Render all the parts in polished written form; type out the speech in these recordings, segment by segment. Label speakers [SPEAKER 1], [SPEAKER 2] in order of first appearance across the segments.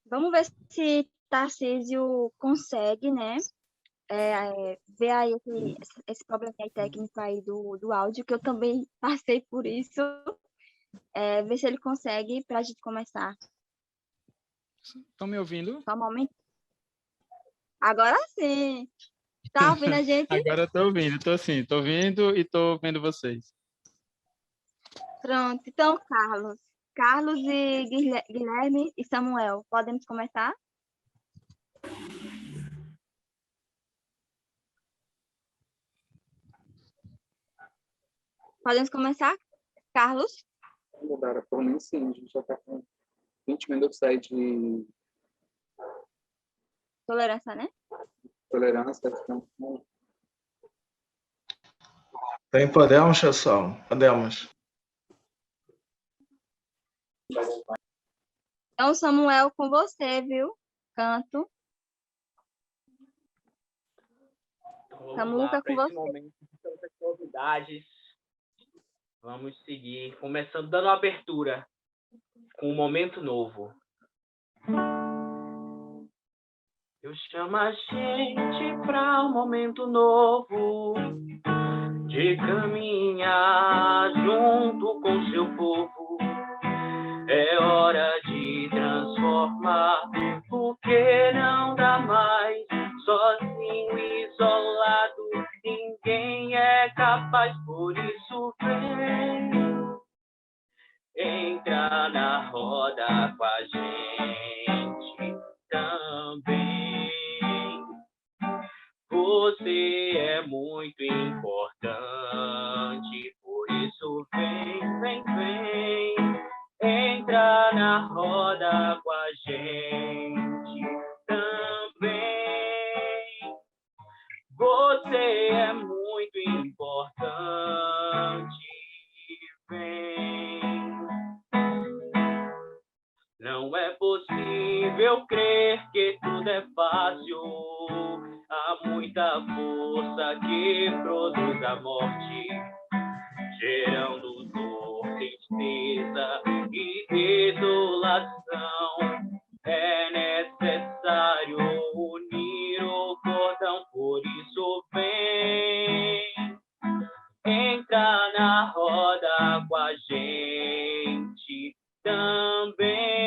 [SPEAKER 1] Vamos ver se Tarcísio consegue, né? Ver aí esse problema aí técnico aí do áudio, que eu também passei por isso. Ver se ele consegue para a gente começar.
[SPEAKER 2] Estão me ouvindo?
[SPEAKER 1] Só um momento. Agora sim. Tá ouvindo a gente?
[SPEAKER 2] Agora eu tô ouvindo, tô ouvindo e tô vendo vocês.
[SPEAKER 1] Pronto. Então, Carlos e Guilherme e Samuel, podemos começar? Podemos começar? Carlos?
[SPEAKER 3] Mudar por mim, sim. A gente já está com 20 minutos aí de
[SPEAKER 1] Tolerância, né?
[SPEAKER 3] tolerância.
[SPEAKER 4] Bem, podemos, pessoal? Podemos.
[SPEAKER 1] Então, Samuel, com você, viu? Canto. Samuca, com você.
[SPEAKER 5] Esse momento de tantas novidades, vamos seguir, começando dando abertura com um momento novo. Eu chamo a gente para um momento novo, de caminhar junto com seu povo. É hora de transformar, porque não dá mais, sozinho, isolado, ninguém é capaz, por isso vem, entra na roda com a gente também. Você é muito importante, por isso vem, vem, vem. Entra na roda com a gente também. Você é muito importante, vem. Não é possível crer que tudo é fácil. Há muita força que produz a morte, gerando dor, tristeza e desolação. É necessário unir o cordão, por isso vem, entra na roda com a gente também.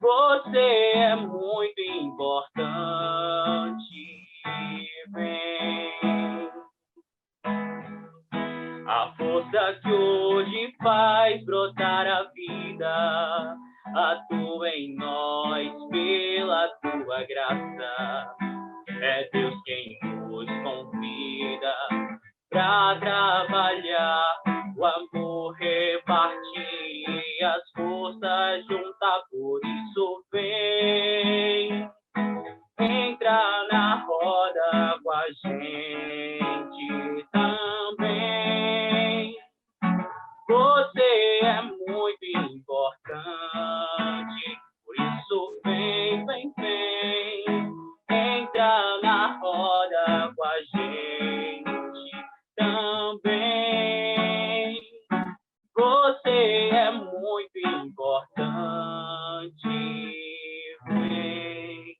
[SPEAKER 5] Você é muito importante, vem. A força que hoje faz brotar a vida, atua em nós pela tua graça. É Deus quem nos convida pra trabalhar, o amor repartir, as forças juntar, por isso vem, entra na roda com a gente também. Você é muito importante, por isso vem, vem, vem. Entra na roda com a gente também. Você é muito importante, vem.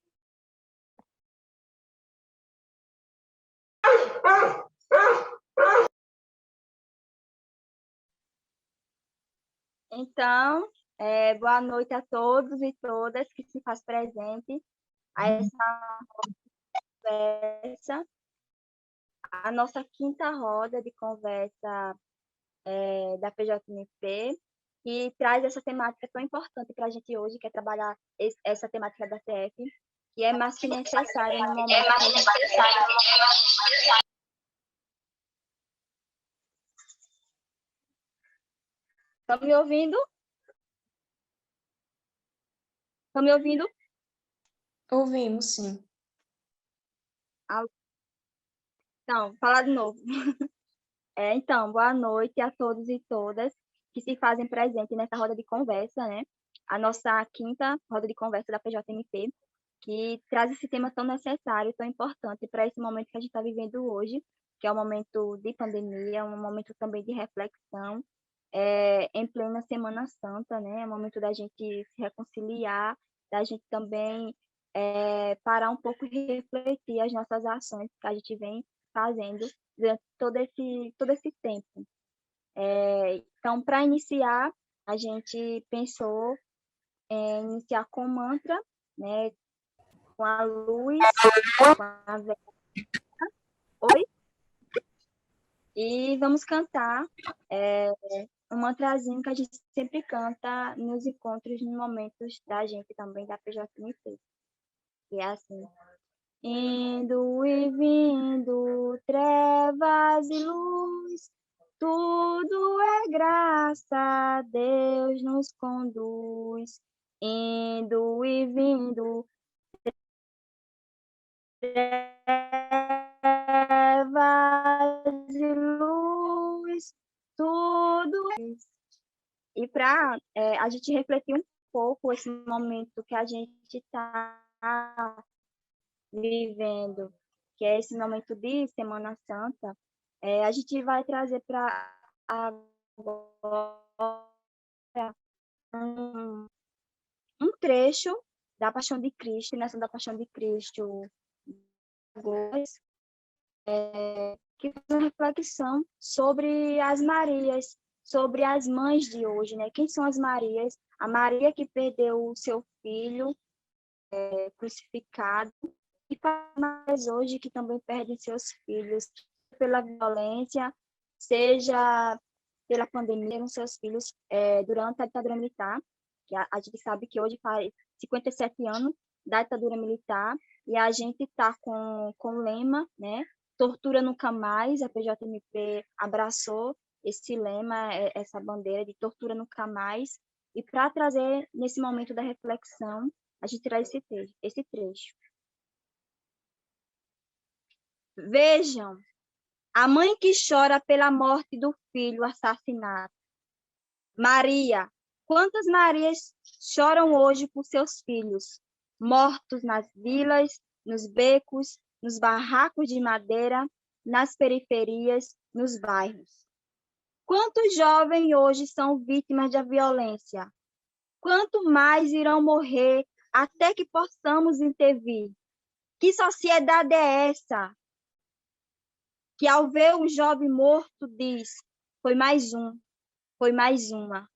[SPEAKER 1] Então, boa noite a todos e todas que se faz presente a essa conversa, a nossa quinta roda de conversa da PJNP, que traz essa temática tão importante para a gente hoje, que é trabalhar essa temática da TF, que é mais que necessária no momento. Estão me ouvindo? Estão me ouvindo?
[SPEAKER 6] Ouvimos, sim.
[SPEAKER 1] Então, falar de novo. Então, boa noite a todos e todas que se fazem presente nessa roda de conversa, né? A nossa quinta roda de conversa da PJNP, que traz esse tema tão necessário, tão importante para esse momento que a gente está vivendo hoje, que é um momento de pandemia, um momento também de reflexão, em plena Semana Santa, né? É o momento da gente se reconciliar, da gente também parar um pouco e refletir as nossas ações que a gente vem fazendo durante todo esse tempo. Então, para iniciar, a gente pensou em iniciar com mantra, né? Com a luz, com a vela. Oi? E vamos cantar um mantrazinho que a gente sempre canta nos encontros, nos momentos da gente também, da PJMP. E é assim. Indo e vindo, trevas e luz, tudo é graça, Deus nos conduz. Indo e vindo, trevas e luz, tudo é. E para a gente refletir um pouco esse momento que a gente está vivendo, que é esse momento de Semana Santa, a gente vai trazer para agora um trecho da Paixão de Cristo, nessa da Paixão de Cristo, que faz uma reflexão sobre as Marias, sobre as mães de hoje, né? Quem são as Marias? A Maria que perdeu o seu filho crucificado, e mais hoje que também perdem seus filhos pela violência, seja pela pandemia, com seus filhos durante a ditadura militar, que a gente sabe que hoje faz 57 anos da ditadura militar, e a gente está com o lema, né? Tortura nunca mais. A PJMP abraçou esse lema, essa bandeira de tortura nunca mais, e para trazer nesse momento da reflexão, a gente traz esse trecho. Vejam, a mãe que chora pela morte do filho assassinado. Maria, quantas Marias choram hoje por seus filhos, mortos nas vilas, nos becos, nos barracos de madeira, nas periferias, nos bairros? Quantos jovens hoje são vítimas da violência? Quanto mais irão morrer até que possamos intervir? Que sociedade é essa? Que ao ver um jovem morto diz, foi mais um, foi mais uma.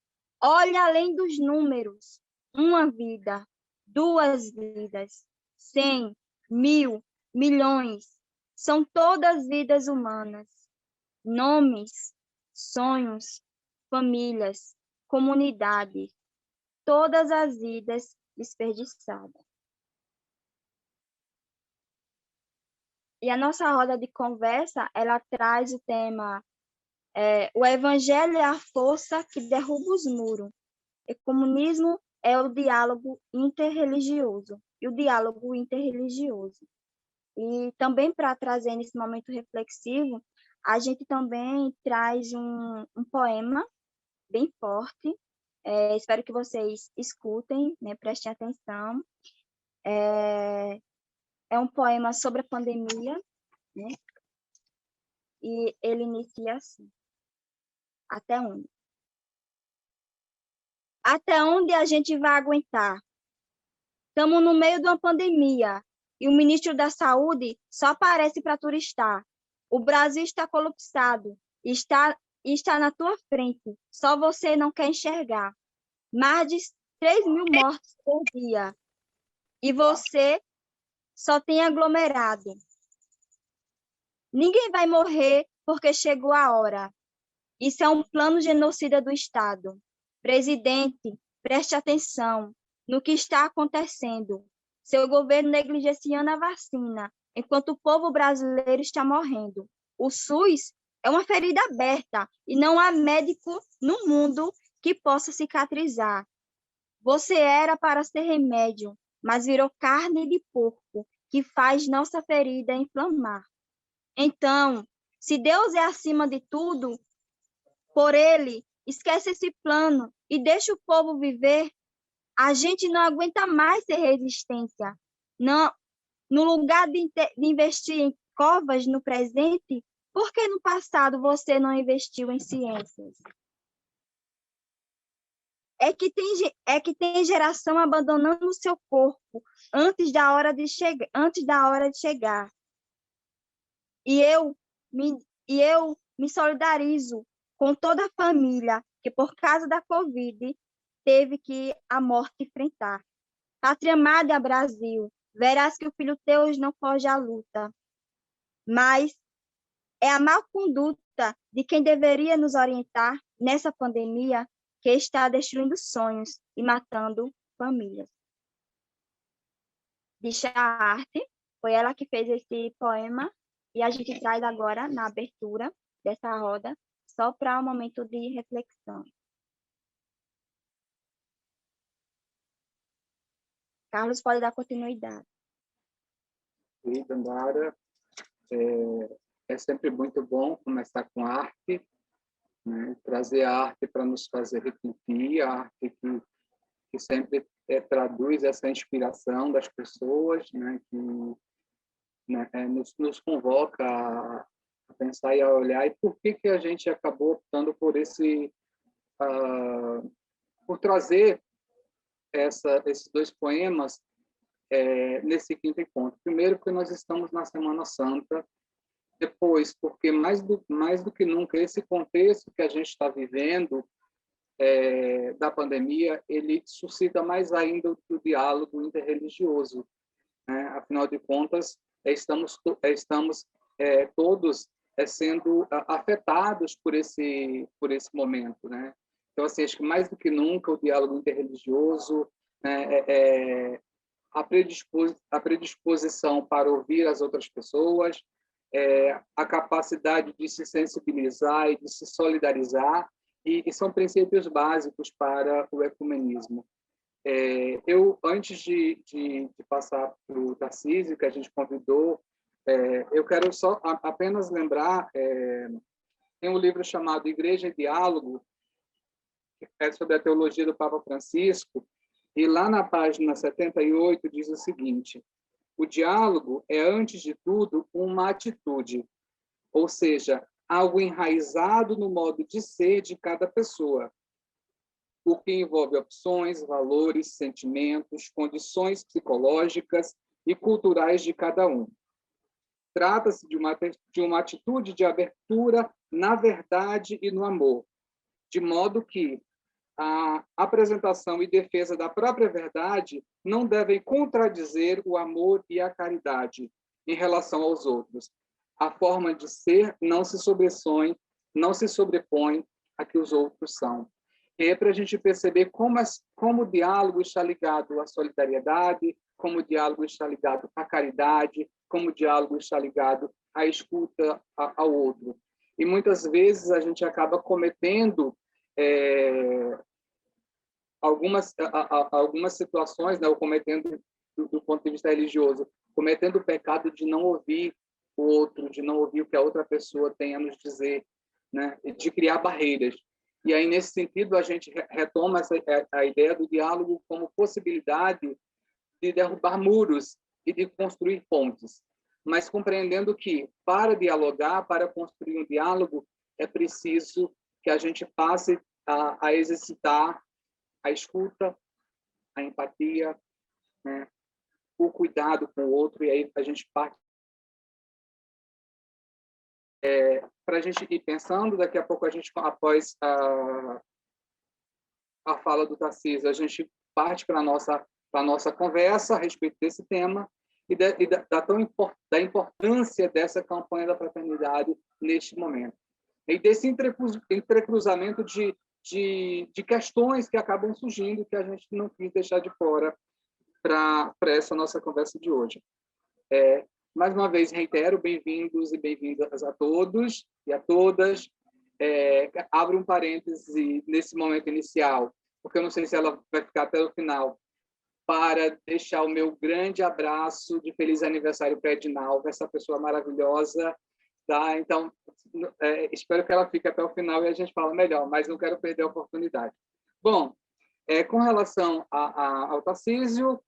[SPEAKER 1] Olha além dos números, uma vida, 2 vidas, 100, 1000, milhões, são todas vidas humanas. Nomes, sonhos, famílias, comunidades, todas as vidas desperdiçadas. E a nossa roda de conversa, ela traz o tema o Evangelho é a força que derruba os muros. O comunismo é o diálogo interreligioso. E o diálogo interreligioso. E também para trazer nesse momento reflexivo, a gente também traz um poema bem forte. Espero que vocês escutem, né, prestem atenção. É um poema sobre a pandemia, né? E ele inicia assim. Até onde? Até onde a gente vai aguentar? Estamos no meio de uma pandemia e o ministro da Saúde só aparece para turistar. O Brasil está colapsado e está na tua frente. Só você não quer enxergar. Mais de 3.000 mortes por dia. E você só tem aglomerado. Ninguém vai morrer porque chegou a hora. Isso é um plano genocida do Estado. Presidente, preste atenção no que está acontecendo. Seu governo negligenciando a vacina, enquanto o povo brasileiro está morrendo. O SUS é uma ferida aberta e não há médico no mundo que possa cicatrizar. Você era para ser remédio, mas virou carne de porco que faz nossa ferida inflamar. Então, se Deus é acima de tudo, por ele, esquece esse plano e deixa o povo viver. A gente não aguenta mais ser resistência. Não, no lugar de investir em covas no presente, por que no passado você não investiu em ciências? é que tem geração abandonando o seu corpo antes da hora de chegar. E eu me solidarizo com toda a família que, por causa da Covid, teve que a morte enfrentar. Pátria amada Brasil, verás que o filho teu hoje não foge à luta. Mas é a má conduta de quem deveria nos orientar nessa pandemia que está destruindo sonhos e matando famílias. Dicha Arte, foi ela que fez esse poema e a gente traz agora, na abertura dessa roda, só para um momento de reflexão. Carlos pode dar continuidade.
[SPEAKER 3] E, Dandara, é sempre muito bom começar com arte, né? Trazer a arte para nos fazer refletir, a arte que sempre traduz essa inspiração das pessoas, né? Que nos convoca a pensar e a olhar. E por que a gente acabou optando por por trazer esses dois poemas nesse quinto encontro? Primeiro, porque nós estamos na Semana Santa. Depois, porque mais do que nunca, esse contexto que a gente está vivendo da pandemia, ele suscita mais ainda o diálogo interreligioso, né? Afinal de contas, estamos todos sendo afetados por esse momento, né? Então, assim, acho que mais do que nunca o diálogo interreligioso, né, a predisposição para ouvir as outras pessoas, a capacidade de se sensibilizar e de se solidarizar, e são princípios básicos para o ecumenismo. Eu, antes de passar para o Tarcísio, que a gente convidou, eu quero só apenas lembrar, tem um livro chamado Igreja e Diálogo, que é sobre a teologia do Papa Francisco, e lá na página 78 diz o seguinte: o diálogo é, antes de tudo, uma atitude, ou seja, algo enraizado no modo de ser de cada pessoa, o que envolve opções, valores, sentimentos, condições psicológicas e culturais de cada um. Trata-se de uma atitude de abertura na verdade e no amor, de modo que a apresentação e defesa da própria verdade não devem contradizer o amor e a caridade em relação aos outros. A forma de ser não se sobrepõe a que os outros são. É para a gente perceber como o diálogo está ligado à solidariedade, como o diálogo está ligado à caridade, como o diálogo está ligado à escuta ao outro. E muitas vezes a gente acaba cometendo algumas situações, né, ou cometendo, do ponto de vista religioso, cometendo o pecado de não ouvir o outro, de não ouvir o que a outra pessoa tem a nos dizer, né, de criar barreiras. E aí, nesse sentido, a gente retoma a ideia do diálogo como possibilidade de derrubar muros e de construir pontes, mas compreendendo que, para dialogar, para construir um diálogo, é preciso que a gente passe a exercitar a escuta, a empatia, né, o cuidado com o outro, e aí a gente parte para a gente ir pensando. Daqui a pouco, após a fala do Tarcísio, a gente parte para a nossa conversa a respeito desse tema e da importância dessa campanha da fraternidade neste momento. E desse entrecruzamento de questões que acabam surgindo, que a gente não quis deixar de fora para essa nossa conversa de hoje. Mais uma vez, reitero, bem-vindos e bem-vindas a todos e a todas. Abro um parêntese nesse momento inicial, porque eu não sei se ela vai ficar até o final, para deixar o meu grande abraço de feliz aniversário para a Edinalva, essa pessoa maravilhosa. Tá? Então, espero que ela fique até o final e a gente fala melhor, mas não quero perder a oportunidade. Bom, com relação ao Tarcísio,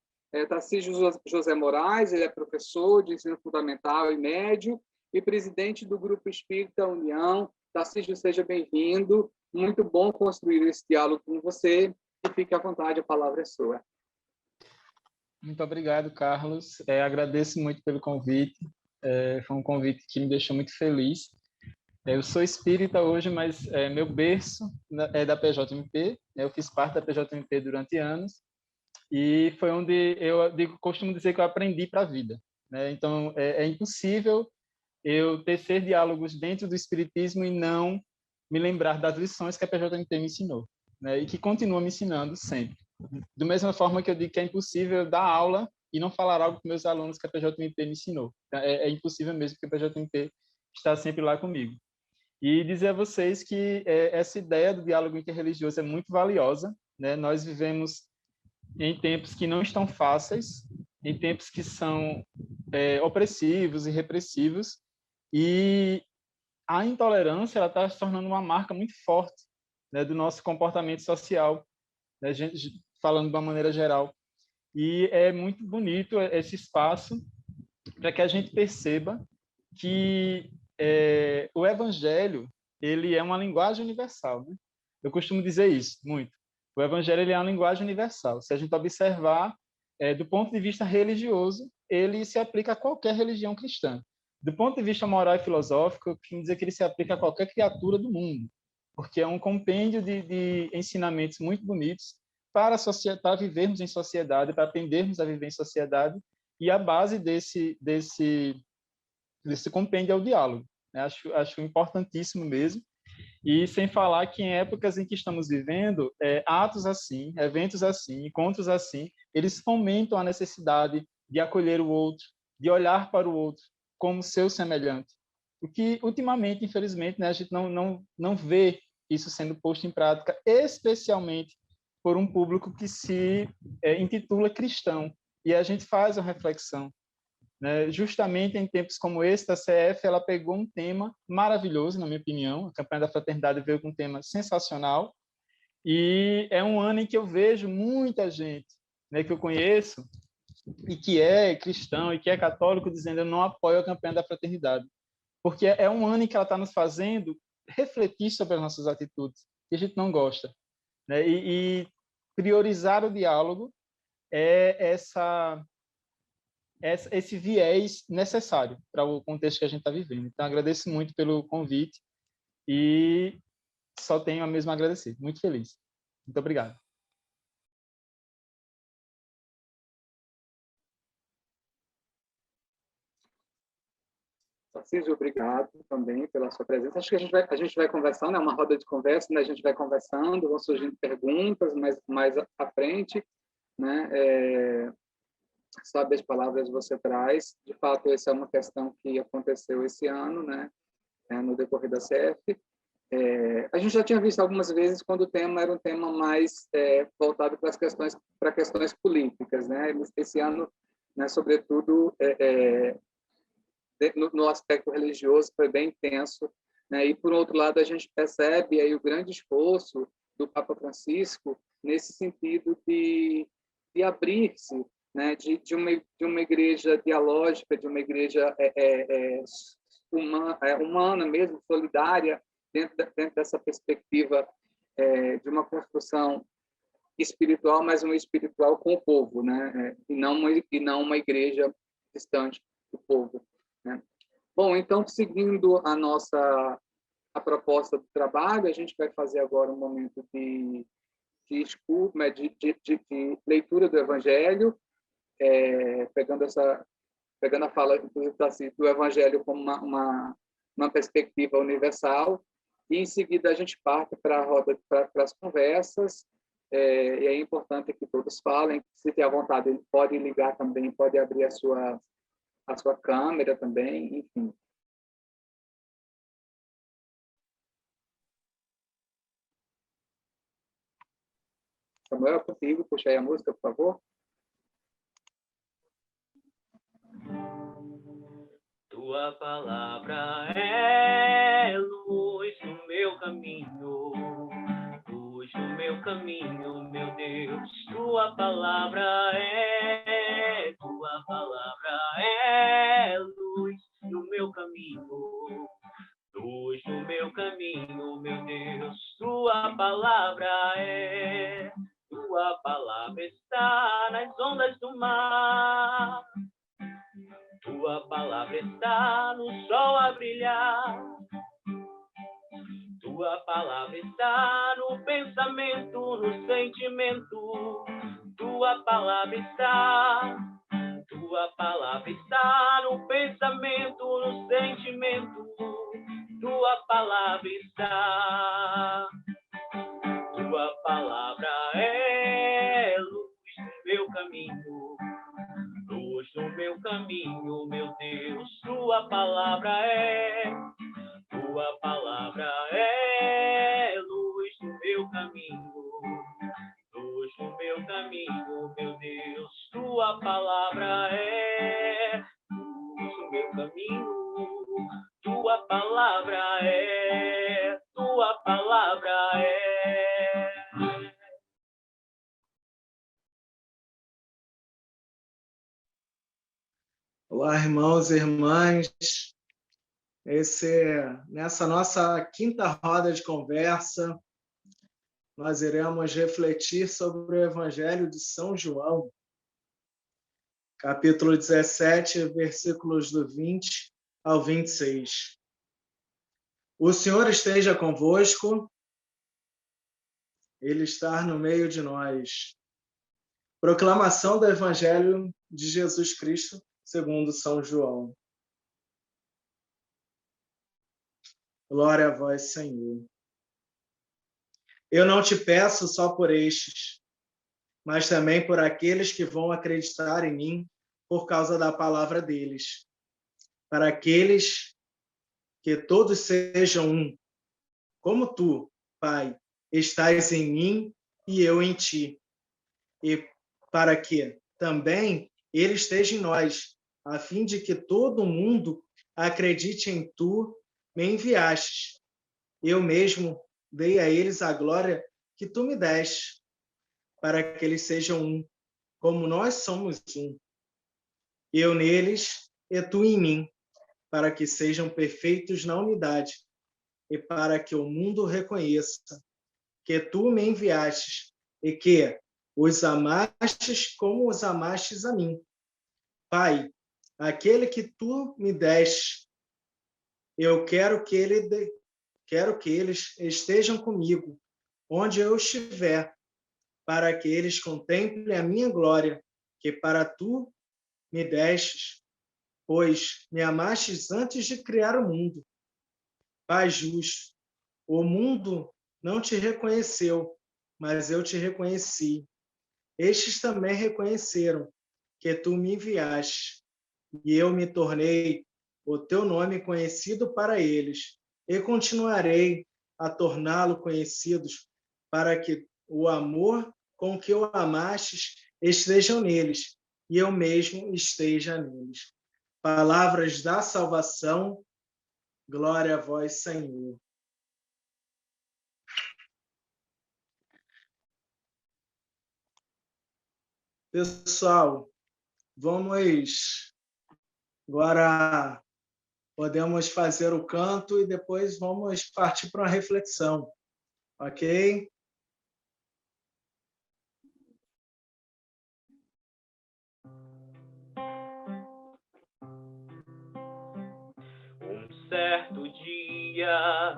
[SPEAKER 3] Tarcísio José Moraes, ele é professor de ensino fundamental e médio e presidente do Grupo Espírita União. Tarcísio, seja bem-vindo. Muito bom construir esse diálogo com você. e fique à vontade, a palavra é sua.
[SPEAKER 2] Muito obrigado, Carlos. Agradeço muito pelo convite. Foi um convite que me deixou muito feliz. Eu sou espírita hoje, mas meu berço é da PJMP. Eu fiz parte da PJMP durante anos e foi onde costumo dizer que eu aprendi para a vida, né? Então, é impossível eu tecer diálogos dentro do espiritismo e não me lembrar das lições que a PJMP me ensinou, né? E que continua me ensinando sempre. Da mesma forma que eu digo que é impossível dar aula e não falar algo com meus alunos que a PJMP me ensinou. É impossível mesmo, porque a PJMP está sempre lá comigo. E dizer a vocês que essa ideia do diálogo interreligioso é muito valiosa, né? Nós vivemos em tempos que não estão fáceis, em tempos que são opressivos e repressivos, e a intolerância ela está se tornando uma marca muito forte, né, do nosso comportamento social, né, falando de uma maneira geral. E é muito bonito esse espaço para que a gente perceba que o Evangelho ele é uma linguagem universal, né? Eu costumo dizer isso muito. O Evangelho ele é uma linguagem universal. Se a gente observar do ponto de vista religioso, ele se aplica a qualquer religião cristã. Do ponto de vista moral e filosófico, eu costumo dizer que ele se aplica a qualquer criatura do mundo, porque é um compêndio de ensinamentos muito bonitos para vivermos em sociedade, para aprendermos a viver em sociedade, e a base desse compêndio é o diálogo. Acho importantíssimo mesmo. E sem falar que em épocas em que estamos vivendo, atos assim, eventos assim, encontros assim, eles fomentam a necessidade de acolher o outro, de olhar para o outro como seu semelhante. O que, ultimamente, infelizmente, né, a gente não vê isso sendo posto em prática, especialmente por um público que se intitula cristão. E a gente faz uma reflexão, né? Justamente em tempos como esse, a CF ela pegou um tema maravilhoso, na minha opinião. A campanha da fraternidade veio com um tema sensacional, e é um ano em que eu vejo muita gente, né, que eu conheço e que é cristão e que é católico dizendo eu não apoio a campanha da fraternidade, porque é um ano em que ela está nos fazendo refletir sobre as nossas atitudes que a gente não gosta, né? E priorizar o diálogo é esse viés necessário para o contexto que a gente está vivendo. Então, agradeço muito pelo convite e só tenho a mesmo a agradecer. Muito feliz. Muito obrigado.
[SPEAKER 3] Tarcísio, obrigado também pela sua presença. Acho que a gente vai conversando, é uma roda de conversa, né? A gente vai conversando, vão surgindo perguntas mais à frente, né? Sabe as palavras você traz. De fato, essa é uma questão que aconteceu esse ano, né? No decorrer da CF. A gente já tinha visto algumas vezes quando o tema era um tema mais voltado para questões políticas, né? Esse ano, né, sobretudo, no aspecto religioso foi bem intenso, né? E por outro lado a gente percebe aí o grande esforço do Papa Francisco nesse sentido de abrir-se, né? De uma igreja dialógica, de uma igreja humana mesmo, solidária, dentro dessa perspectiva de uma construção espiritual, mas uma espiritual com o povo, né? E não uma igreja distante do povo, né? Bom, então, seguindo a proposta do trabalho, a gente vai fazer agora um momento de escuta, de leitura do Evangelho, pegando a fala, inclusive, do Evangelho como uma perspectiva universal, e em seguida a gente parte para a roda, para as conversas, e é importante que todos falem, se tiver vontade, pode ligar também, pode abrir a sua câmera também, enfim. Samuel, contigo, puxa aí a música, por favor.
[SPEAKER 5] Tua palavra é luz no meu caminho, luz no meu caminho, meu Deus. Tua palavra é luz no meu caminho, luz no meu caminho, meu Deus. Tua palavra é Tua palavra está no sol a brilhar. Tua palavra está no pensamento, no sentimento. Tua palavra está no pensamento, no sentimento. Tua palavra está. Tua palavra é luz no meu caminho. Luz no meu caminho, meu Deus. Tua palavra é luz no meu caminho. Luz no meu caminho, meu Deus. Tua palavra é luz no meu caminho. Tua palavra é.
[SPEAKER 4] Olá, irmãos e irmãs. Nessa nossa quinta roda de conversa, nós iremos refletir sobre o Evangelho de São João, capítulo 17, versículos do 20 ao 26. O Senhor esteja convosco, Ele está no meio de nós. Proclamação do Evangelho de Jesus Cristo, segundo São João. Glória a vós, Senhor. Eu não te peço só por estes, mas também por aqueles que vão acreditar em mim por causa da palavra deles, para aqueles que todos sejam um, como tu, Pai, estás em mim e eu em ti, e para que também ele esteja em nós, a fim de que todo mundo acredite em tu me enviastes. Eu mesmo dei a eles a glória que tu me deste, para que eles sejam um, como nós somos um. Eu neles e tu em mim, para que sejam perfeitos na unidade, e para que o mundo reconheça que tu me enviastes e que os amastes como os amastes a mim. Pai, aquele que tu me deste, eu quero que eles estejam comigo, onde eu estiver, para que eles contemplem a minha glória, que para tu me destes, pois me amastes antes de criar o mundo. Pai justo, o mundo não te reconheceu, mas eu te reconheci. Estes também reconheceram que tu me enviaste, e eu me tornei o teu nome conhecido para eles, e continuarei a torná-lo conhecidos, para que o amor com que o amastes estejam neles, e eu mesmo esteja neles. Palavras da salvação, glória a vós, Senhor. Pessoal, vamos agora, podemos fazer o canto e depois vamos partir para uma reflexão, ok?
[SPEAKER 5] Um certo dia,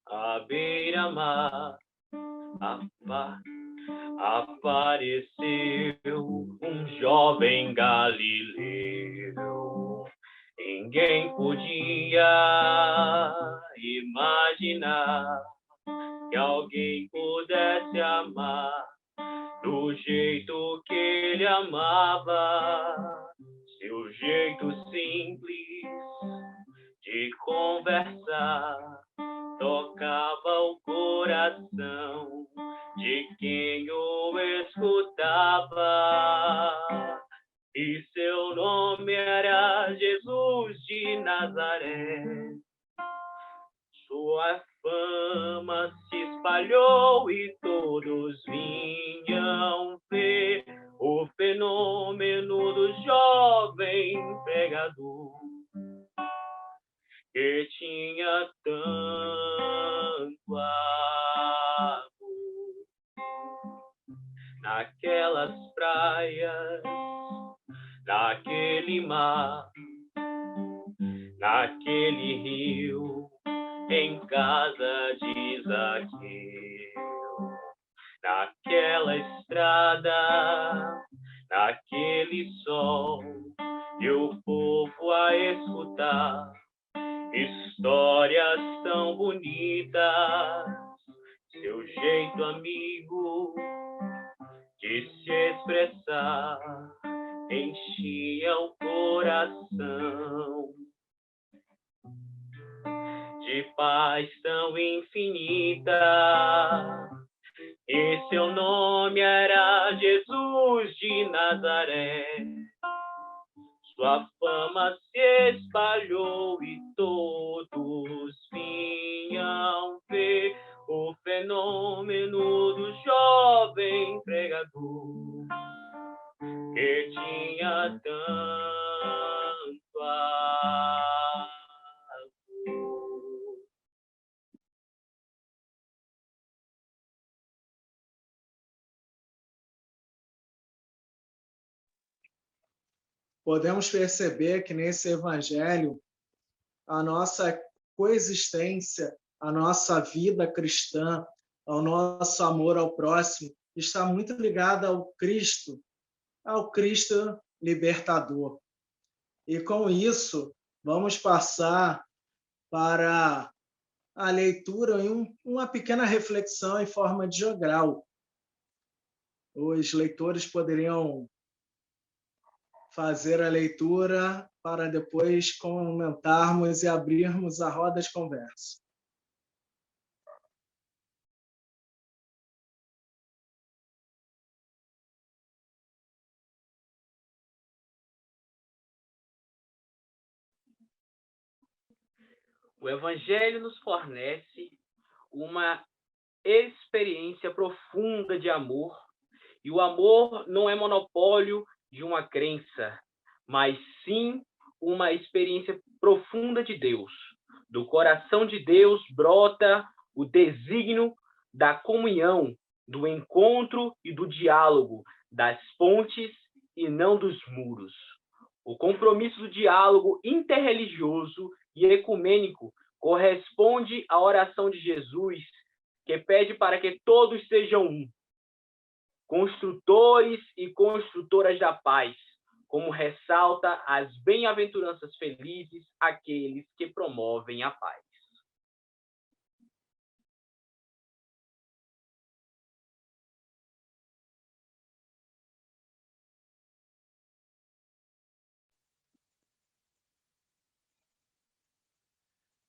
[SPEAKER 5] à beira-mar, apareceu um jovem galileu. Ninguém podia imaginar que alguém pudesse amar do jeito que ele amava. Seu jeito simples de conversar tocava o coração de quem o escutava. E seu nome era Jesus de Nazaré. Sua fama se espalhou e todos vinham ver o fenômeno do jovem pregador, que tinha tanto amor. Naquelas praias, naquele naquele mar, naquele rio, em casa de Zaqueu, naquela estrada, naquele sol, e o povo a escutar histórias tão bonitas, seu jeito amigo de se expressar enchia o coração de paz tão infinita. E seu nome era Jesus de Nazaré. Sua fama se espalhou e todos vinham ver o fenômeno do jovem pregador que tinha tanto amor.
[SPEAKER 4] Podemos perceber que nesse evangelho a nossa coexistência, a nossa vida cristã, o nosso amor ao próximo está muito ligada ao Cristo libertador. E com isso, vamos passar para a leitura em uma pequena reflexão em forma de jogral. Os leitores poderiam fazer a leitura para depois comentarmos e abrirmos a roda de conversa.
[SPEAKER 5] O Evangelho nos fornece uma experiência profunda de amor, e o amor não é monopólio de uma crença, mas sim uma experiência profunda de Deus. Do coração de Deus brota o desígnio da comunhão, do encontro e do diálogo, das pontes e não dos muros. O compromisso do diálogo interreligioso e ecumênico corresponde à oração de Jesus, que pede para que todos sejam um, construtores e construtoras da paz, como ressalta as bem-aventuranças felizes aqueles que promovem a paz.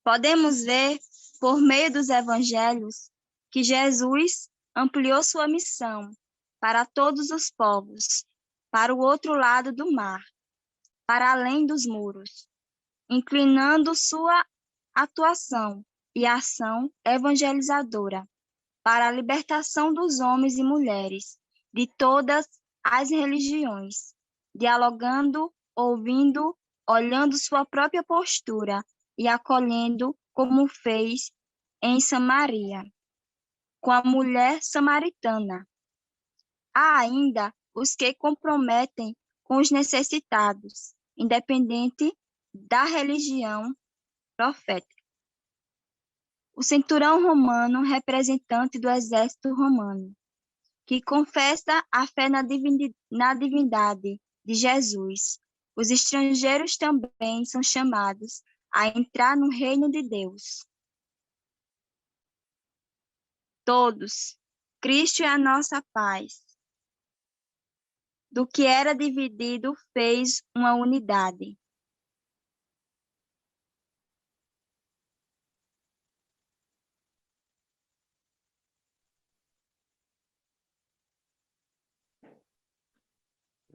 [SPEAKER 1] Podemos ver, por meio dos evangelhos, que Jesus ampliou sua missão para todos os povos, para o outro lado do mar, para além dos muros, inclinando sua atuação e ação evangelizadora para a libertação dos homens e mulheres de todas as religiões, dialogando, ouvindo, olhando sua própria postura e acolhendo como fez em Samaria, com a mulher samaritana. Há ainda os que comprometem com os necessitados, independente da religião profética. O centurião romano, representante do exército romano, que confessa a fé na divindade de Jesus. Os estrangeiros também são chamados a entrar no reino de Deus. Todos, Cristo é a nossa paz. Do que era dividido, fez uma unidade.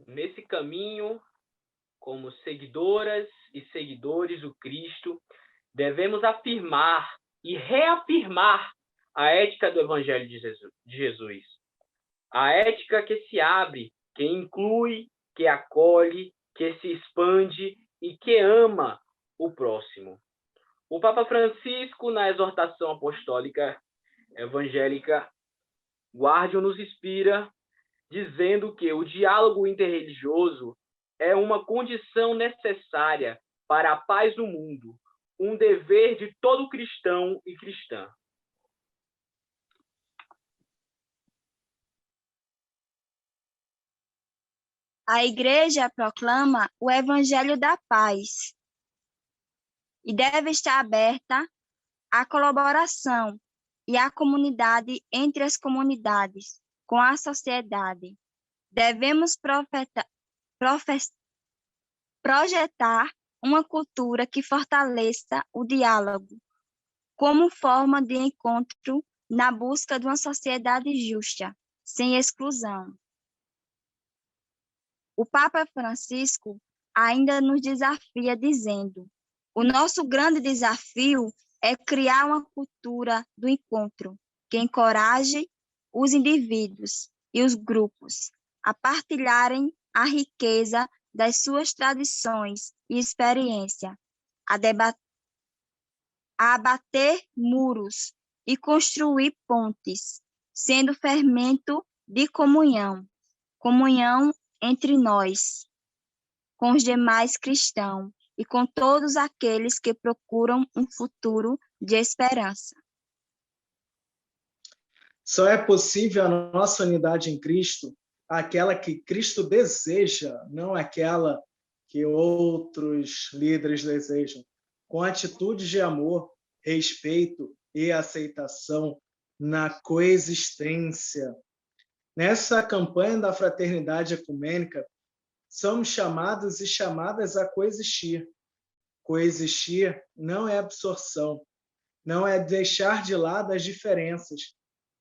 [SPEAKER 5] Nesse caminho, como seguidoras e seguidores do Cristo, devemos afirmar e reafirmar a ética do Evangelho de Jesus. A ética que se abre, que inclui, que acolhe, que se expande e que ama o próximo. O Papa Francisco, na exortação apostólica evangélica Guardium, nos inspira, dizendo que o diálogo interreligioso é uma condição necessária para a paz do mundo, um dever de todo cristão e cristã.
[SPEAKER 1] A Igreja proclama o Evangelho da Paz e deve estar aberta à colaboração e à comunidade entre as comunidades, com a sociedade. Devemos projetar uma cultura que fortaleça o diálogo como forma de encontro na busca de uma sociedade justa, sem exclusão. O Papa Francisco ainda nos desafia dizendo: o nosso grande desafio é criar uma cultura do encontro que encoraje os indivíduos e os grupos a partilharem a riqueza das suas tradições e experiência, a abater muros e construir pontes, sendo fermento de comunhão entre nós, com os demais cristãos e com todos aqueles que procuram um futuro de esperança.
[SPEAKER 4] Só é possível a nossa unidade em Cristo, aquela que Cristo deseja, não aquela que outros líderes desejam, com atitudes de amor, respeito e aceitação na coexistência. Nessa campanha da fraternidade ecumênica, somos chamados e chamadas a coexistir. Coexistir não é absorção, não é deixar de lado as diferenças,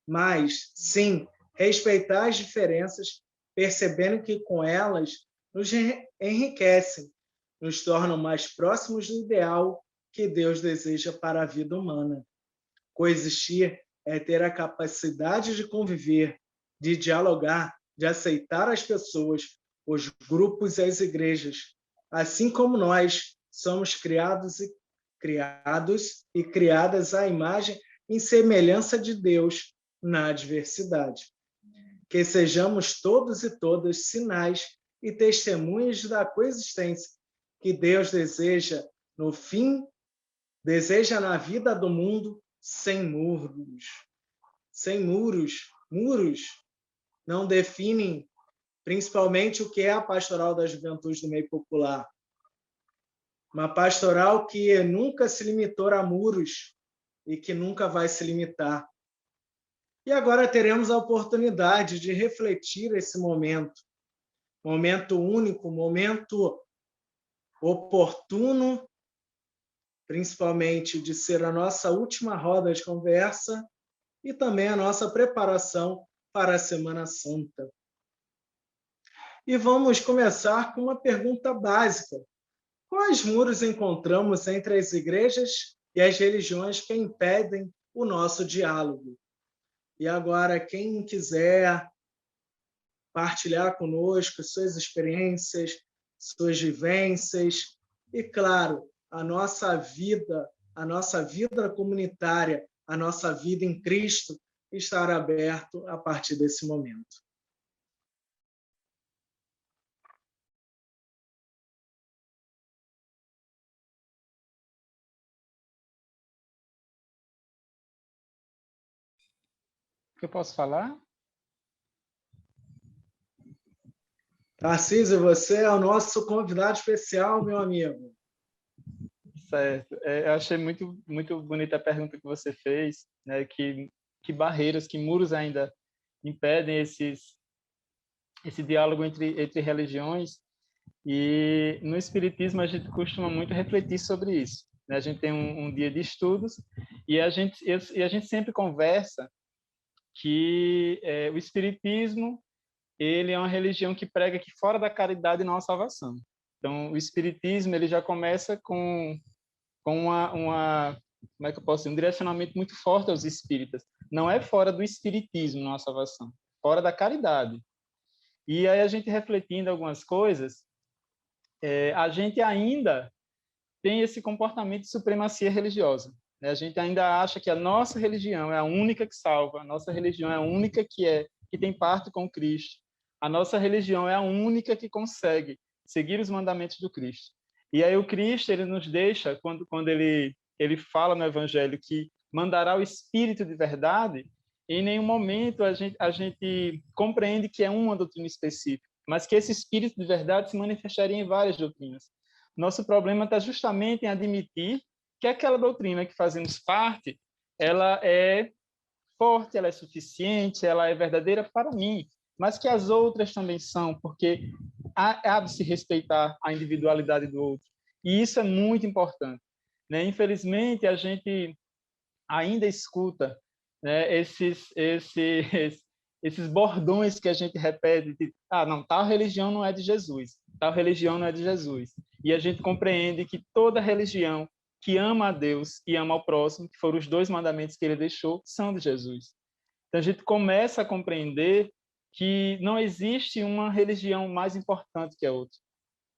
[SPEAKER 4] mas, sim, respeitar as diferenças, percebendo que com elas nos enriquecem, nos tornam mais próximos do ideal que Deus deseja para a vida humana. Coexistir é ter a capacidade de conviver, de dialogar, de aceitar as pessoas, os grupos e as igrejas, assim como nós somos criados e criadas à imagem e semelhança de Deus na diversidade. Que sejamos todos e todas sinais e testemunhas da coexistência que Deus deseja no fim, deseja na vida do mundo sem muros. Sem muros. Muros não definem principalmente o que é a pastoral da juventude do meio popular. Uma pastoral que nunca se limitou a muros e que nunca vai se limitar. E agora teremos a oportunidade de refletir esse momento único, momento oportuno, principalmente de ser a nossa última roda de conversa e também a nossa preparação para a Semana Santa. E vamos começar com uma pergunta básica. Quais muros encontramos entre as igrejas e as religiões que impedem o nosso diálogo? E agora, quem quiser partilhar conosco suas experiências, suas vivências e, claro, a nossa vida comunitária, a nossa vida em Cristo estará aberto a partir desse momento.
[SPEAKER 2] Eu posso falar?
[SPEAKER 4] Tarcísio, você é o nosso convidado especial, meu amigo.
[SPEAKER 2] Certo. Eu achei muito, muito bonita a pergunta que você fez, né? Que barreiras, que muros ainda impedem esse diálogo entre religiões. E no Espiritismo a gente costuma muito refletir sobre isso, né? A gente tem um dia de estudos e a gente sempre conversa que o Espiritismo ele é uma religião que prega que fora da caridade não há salvação. Então, o Espiritismo ele já começa com uma como é que eu posso dizer, um direcionamento muito forte aos espíritas. Não é fora do Espiritismo não há salvação, fora da caridade. E aí a gente refletindo algumas coisas, a gente ainda tem esse comportamento de supremacia religiosa. A gente ainda acha que a nossa religião é a única que salva, a nossa religião é a única que tem parte com Cristo, a nossa religião é a única que consegue seguir os mandamentos do Cristo. E aí o Cristo, ele nos deixa, quando ele fala no Evangelho que mandará o Espírito de verdade, em nenhum momento a gente compreende que é uma doutrina específica, mas que esse Espírito de verdade se manifestaria em várias doutrinas. Nosso problema está justamente em admitir que aquela doutrina que fazemos parte, ela é forte, ela é suficiente, ela é verdadeira para mim, mas que as outras também são, porque há de se respeitar a individualidade do outro. E isso é muito importante, né? Infelizmente, a gente ainda escuta, né, esses bordões que a gente repete, de, não, tal religião não é de Jesus, tal religião não é de Jesus. E a gente compreende que toda religião que ama a Deus e ama ao próximo, que foram os 2 mandamentos que ele deixou, são de Jesus. Então a gente começa a compreender que não existe uma religião mais importante que a outra,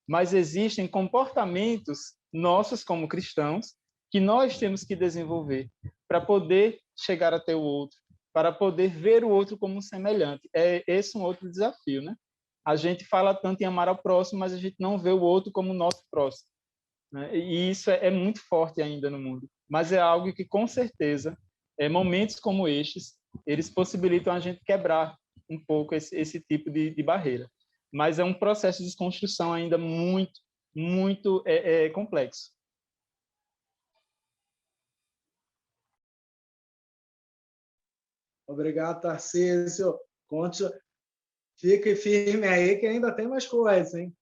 [SPEAKER 2] mas existem comportamentos nossos como cristãos que nós temos que desenvolver para poder chegar até o outro, para poder ver o outro como um semelhante. Esse é um outro desafio, né? A gente fala tanto em amar ao próximo, mas a gente não vê o outro como o nosso próximo, né? E isso é muito forte ainda no mundo. Mas é algo que, com certeza, momentos como estes, eles possibilitam a gente quebrar um pouco esse tipo de barreira. Mas é um processo de desconstrução ainda muito, muito complexo.
[SPEAKER 4] Obrigado, Tarcísio. Fique firme aí que ainda tem mais coisas, hein?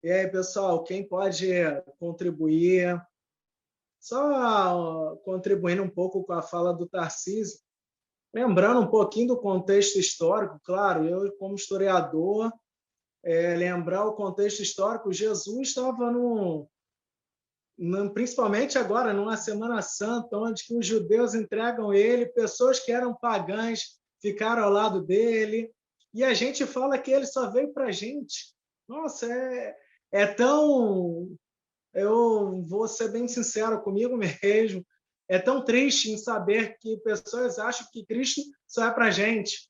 [SPEAKER 4] E aí, pessoal, quem pode contribuir? Só contribuindo um pouco com a fala do Tarcísio, lembrando um pouquinho do contexto histórico, claro, eu, como historiador, lembrar o contexto histórico, Jesus estava principalmente agora, numa Semana Santa, onde que os judeus entregam ele, pessoas que eram pagãs ficaram ao lado dele, e a gente fala que ele só veio para a gente. Nossa, é tão... Eu vou ser bem sincero comigo mesmo, é tão triste em saber que pessoas acham que Cristo só é para a gente.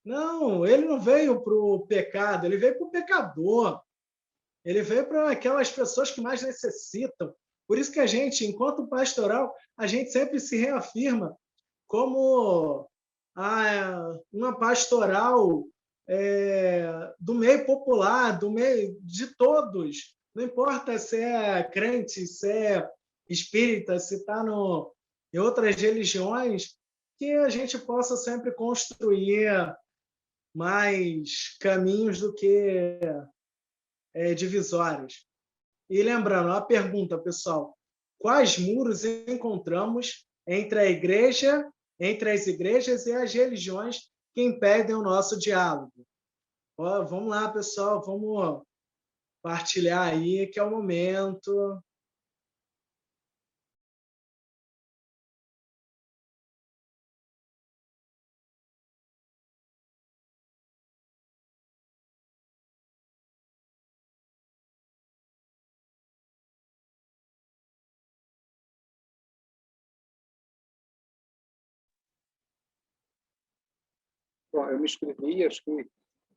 [SPEAKER 4] Não, ele não veio para o pecado, ele veio para o pecador. Ele veio para aquelas pessoas que mais necessitam. Por isso que a gente, enquanto pastoral, a gente sempre se reafirma como uma pastoral do meio popular, do meio de todos. Não importa se é crente, se é espírita, se está em outras religiões, que a gente possa sempre construir mais caminhos do que divisórios. E lembrando, a pergunta, pessoal, quais muros encontramos entre as igrejas e as religiões que impedem o nosso diálogo? Vamos lá, pessoal, vamos partilhar aí, que é o momento.
[SPEAKER 3] Bom, eu me inscrevi, acho que o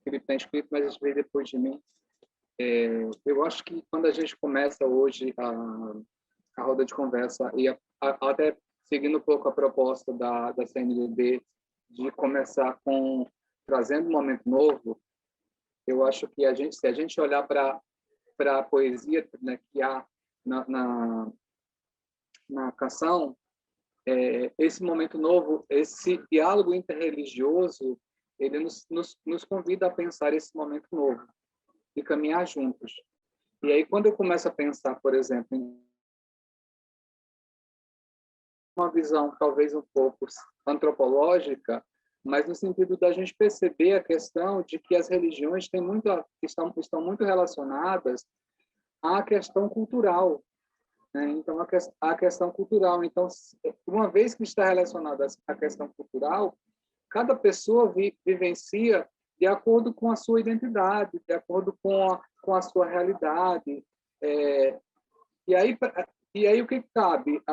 [SPEAKER 3] Felipe está inscrito, mas ele veio depois de mim. Eu acho que quando a gente começa hoje a roda de conversa, e até seguindo um pouco a proposta da CNBB, de começar trazendo um momento novo, eu acho que se a gente olhar para a poesia, né, que há na canção, esse momento novo, esse diálogo interreligioso, ele nos convida a pensar esse momento novo e caminhar juntos. E aí, quando eu começo a pensar, por exemplo, em uma visão talvez um pouco antropológica, mas no sentido da gente perceber a questão de que as religiões estão muito relacionadas à questão cultural, né? Então, a questão cultural. Então, uma vez que está relacionada à questão cultural, cada pessoa vivencia de acordo com a sua identidade, de acordo com a sua realidade. E aí o que cabe?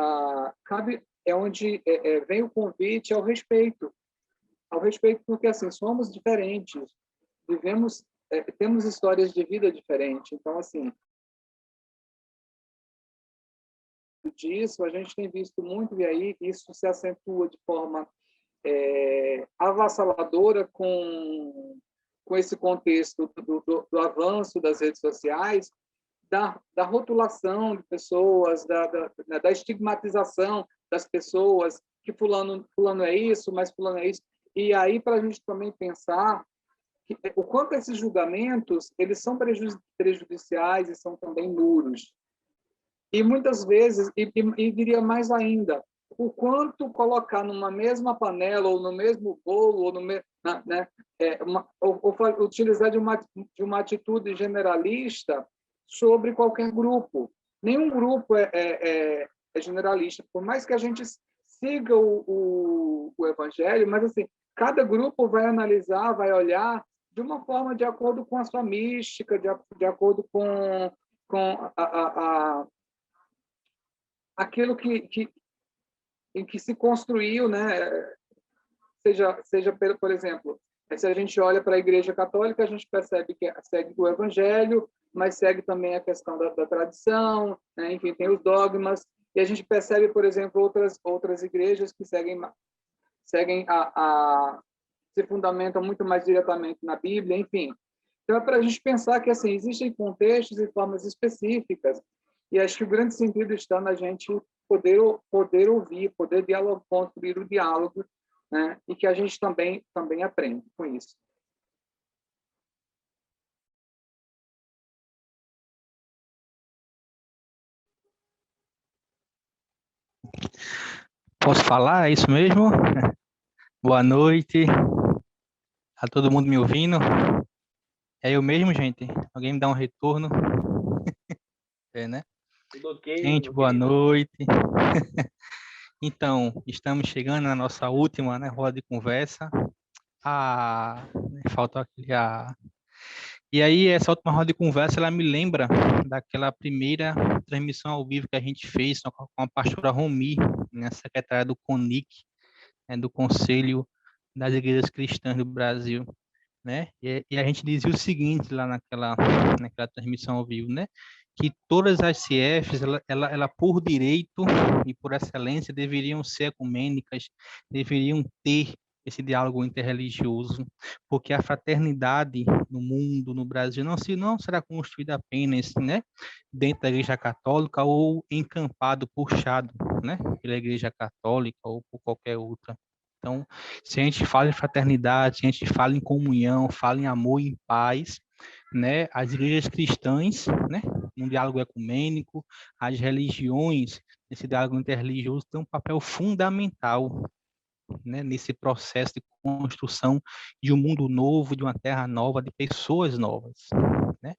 [SPEAKER 3] Cabe onde vem o convite ao respeito porque assim somos diferentes, vivemos temos histórias de vida diferentes. Então, assim, disso a gente tem visto muito, e aí isso se acentua de forma avassaladora com esse contexto do avanço das redes sociais, da rotulação de pessoas, da estigmatização das pessoas, que fulano é isso, mas fulano é isso. E aí, para a gente também pensar o quanto esses julgamentos eles são prejudiciais e são também muros. E muitas vezes, e diria mais ainda, o quanto colocar numa mesma panela, ou no mesmo bolo, ou ou utilizar de uma atitude generalista sobre qualquer grupo. Nenhum grupo é generalista, por mais que a gente siga o Evangelho, mas assim, cada grupo vai analisar, vai olhar de uma forma de acordo com a sua mística, de acordo com aquilo em que se construiu, né? Seja por exemplo, se a gente olha para a Igreja Católica, a gente percebe que segue o Evangelho, mas segue também a questão da tradição, né? Enfim, tem os dogmas, e a gente percebe, por exemplo, outras igrejas que seguem se fundamentam muito mais diretamente na Bíblia, enfim. Então, é para a gente pensar que assim existem contextos e formas específicas, e acho que o grande sentido está na gente poder ouvir, poder dialogar, construir o diálogo, né? E que a gente também aprende com isso.
[SPEAKER 7] Posso falar? É isso mesmo? Boa noite. Tá todo mundo me ouvindo? É eu mesmo, gente? Alguém me dá um retorno? Né?
[SPEAKER 5] Tudo ok,
[SPEAKER 7] Gente,
[SPEAKER 5] meu
[SPEAKER 7] boa
[SPEAKER 5] querido?
[SPEAKER 7] noite. Então, estamos chegando na nossa última, né, roda de conversa. Falta aquele E aí, essa última roda de conversa, ela me lembra daquela primeira transmissão ao vivo que a gente fez com a pastora Romi, né, secretária do CONIC, né, do Conselho das Igrejas Cristãs do Brasil, né? E a gente dizia o seguinte lá naquela transmissão ao vivo, né? Que todas as CFs, ela por direito e por excelência, deveriam ser ecumênicas, deveriam ter esse diálogo interreligioso, porque a fraternidade no mundo, no Brasil, não será construída apenas, né, dentro da Igreja Católica ou encampado, puxado, né, pela Igreja Católica ou por qualquer outra. Então, se a gente fala em fraternidade, se a gente fala em comunhão, fala em amor e em paz, né, as igrejas cristãs, né, num diálogo ecumênico, as religiões, nesse diálogo interreligioso, têm um papel fundamental, né, nesse processo de construção de um mundo novo, de uma terra nova, de pessoas novas, né?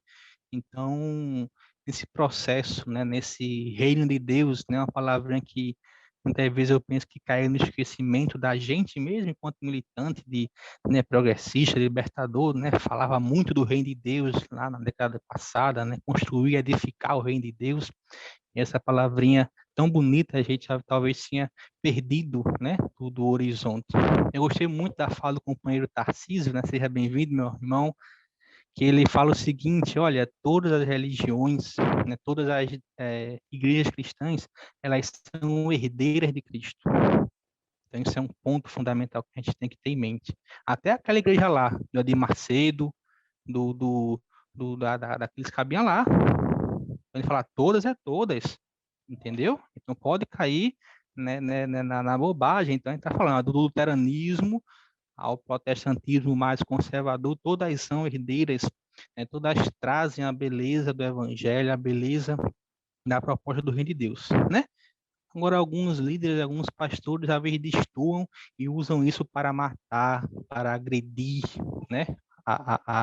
[SPEAKER 7] Então, nesse processo, né, nesse reino de Deus, né, uma palavrinha que muitas vezes eu penso que cai no esquecimento da gente mesmo, enquanto militante né, progressista, libertador, né, falava muito do reino de Deus lá na década passada, né, construir, edificar o reino de Deus. E essa palavrinha tão bonita a gente talvez tinha perdido, né, do horizonte. Eu gostei muito da fala do companheiro Tarcísio, né, seja bem-vindo, meu irmão, que ele fala o seguinte: olha, todas as religiões, né, todas as igrejas cristãs, elas são herdeiras de Cristo. Então, isso é um ponto fundamental que a gente tem que ter em mente. Até aquela igreja lá, do Edir Macedo, daqueles cabiam lá. Ele fala, todas é todas, entendeu? Então, pode cair, né, na bobagem. Então, a gente está falando do luteranismo ao protestantismo mais conservador, todas são herdeiras, né, todas trazem a beleza do evangelho, a beleza da proposta do reino de Deus, né? Agora, alguns líderes, alguns pastores, às vezes destoam e usam isso para matar, para agredir, né?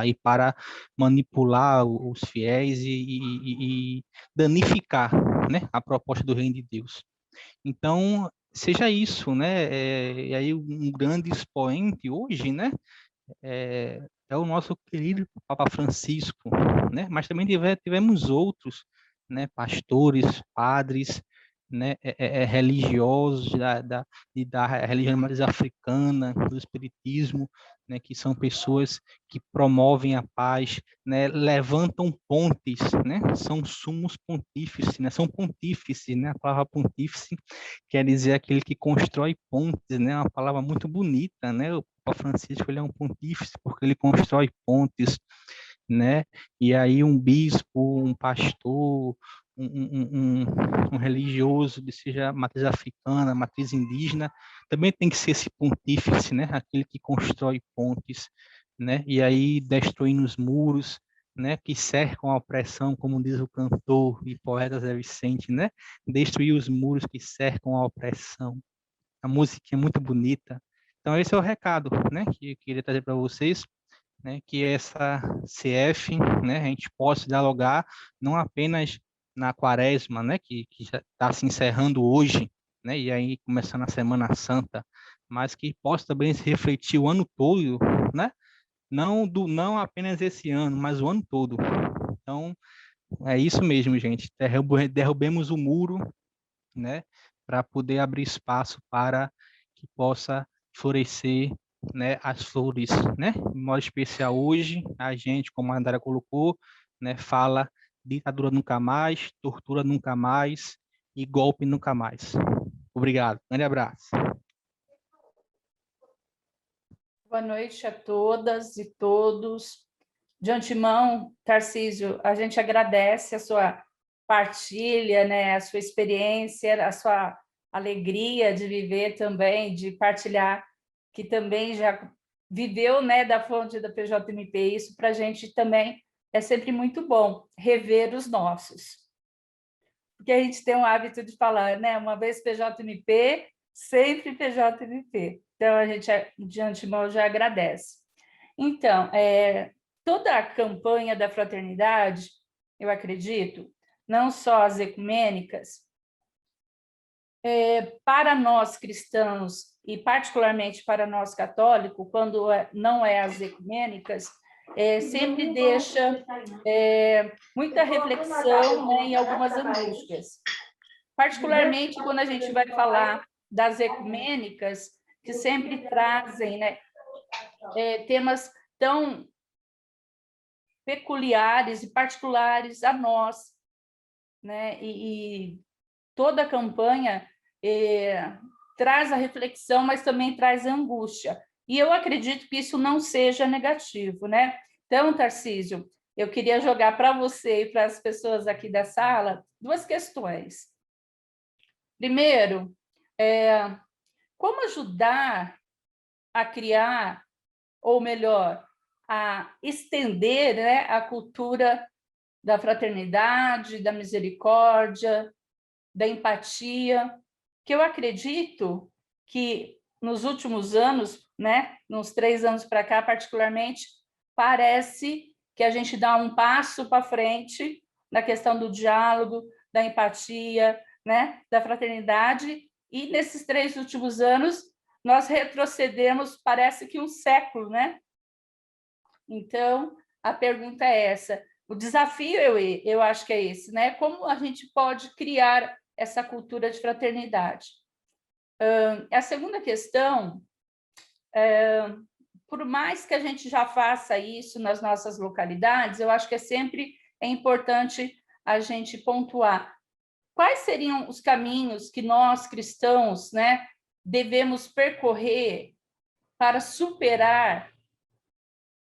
[SPEAKER 7] E para manipular os fiéis e danificar, né, a proposta do reino de Deus. Então, seja isso, né? E aí um grande expoente hoje, né? É o nosso querido Papa Francisco, né? Mas também tivemos outros, né? Pastores, padres, né? Religiosos da religião mais africana, do espiritismo, né, que são pessoas que promovem a paz, né, levantam pontes, né, são sumos pontífices, né, são pontífices, né, a palavra pontífice quer dizer aquele que constrói pontes, né, uma palavra muito bonita, né, o Papa Francisco ele é um pontífice porque ele constrói pontes, né, e aí um bispo, um pastor, um religioso, seja matriz africana, matriz indígena, também tem que ser esse pontífice, né? Aquele que constrói pontes, né? E aí destruindo os muros, né? Que cercam a opressão, como diz o cantor e poeta Zé Vicente, né? Destruir os muros que cercam a opressão. A música é muito bonita. Então esse é o recado, né? Que eu queria trazer para vocês, né? Que essa CF, né? A gente possa dialogar não apenas na quaresma, né? Que já está se encerrando hoje, né? E aí começando a Semana Santa, mas que possa também se refletir o ano todo, né? Não apenas esse ano, mas o ano todo. Então, é isso mesmo, gente. Derrubemos o muro, né? Para poder abrir espaço para que possa florescer, né? As flores, né? De modo especial hoje, a gente, como a Andara colocou, né? Fala ditadura nunca mais, tortura nunca mais e golpe nunca mais. Obrigado. Grande abraço.
[SPEAKER 8] Boa noite a todas e todos. De antemão, Tarcísio, a gente agradece a sua partilha, né, a sua experiência, a sua alegria de viver também, de partilhar, que também já viveu, né, da fonte da PJMP. Isso para a gente também é sempre muito bom, rever os nossos. Porque a gente tem um hábito de falar, né, uma vez PJMP, sempre PJMP. Então, a gente, de antemão, já agradece. Então, toda a campanha da fraternidade, eu acredito, não só as ecumênicas, para nós cristãos e particularmente para nós católicos, quando não é as ecumênicas, sempre deixa muita reflexão, né, em algumas angústias. Particularmente quando a gente vai falar das ecumênicas, que sempre trazem, né, temas tão peculiares e particulares a nós, né? E toda a campanha traz a reflexão, mas também traz a angústia. E eu acredito que isso não seja negativo, né? Então, Tarcísio, eu queria jogar para você e para as pessoas aqui da sala duas questões. Primeiro, como ajudar a criar, ou melhor, a estender, né, a cultura da fraternidade, da misericórdia, da empatia, que eu acredito que nos últimos anos, né, nos 3 anos para cá, particularmente, parece que a gente dá um passo para frente na questão do diálogo, da empatia, né, da fraternidade, e nesses 3 últimos anos nós retrocedemos, parece que um século, né? Então, a pergunta é essa. O desafio, eu acho que é esse, né? Como a gente pode criar essa cultura de fraternidade? A segunda questão, por mais que a gente já faça isso nas nossas localidades, eu acho que sempre é importante a gente pontuar quais seriam os caminhos que nós, cristãos, né, devemos percorrer para superar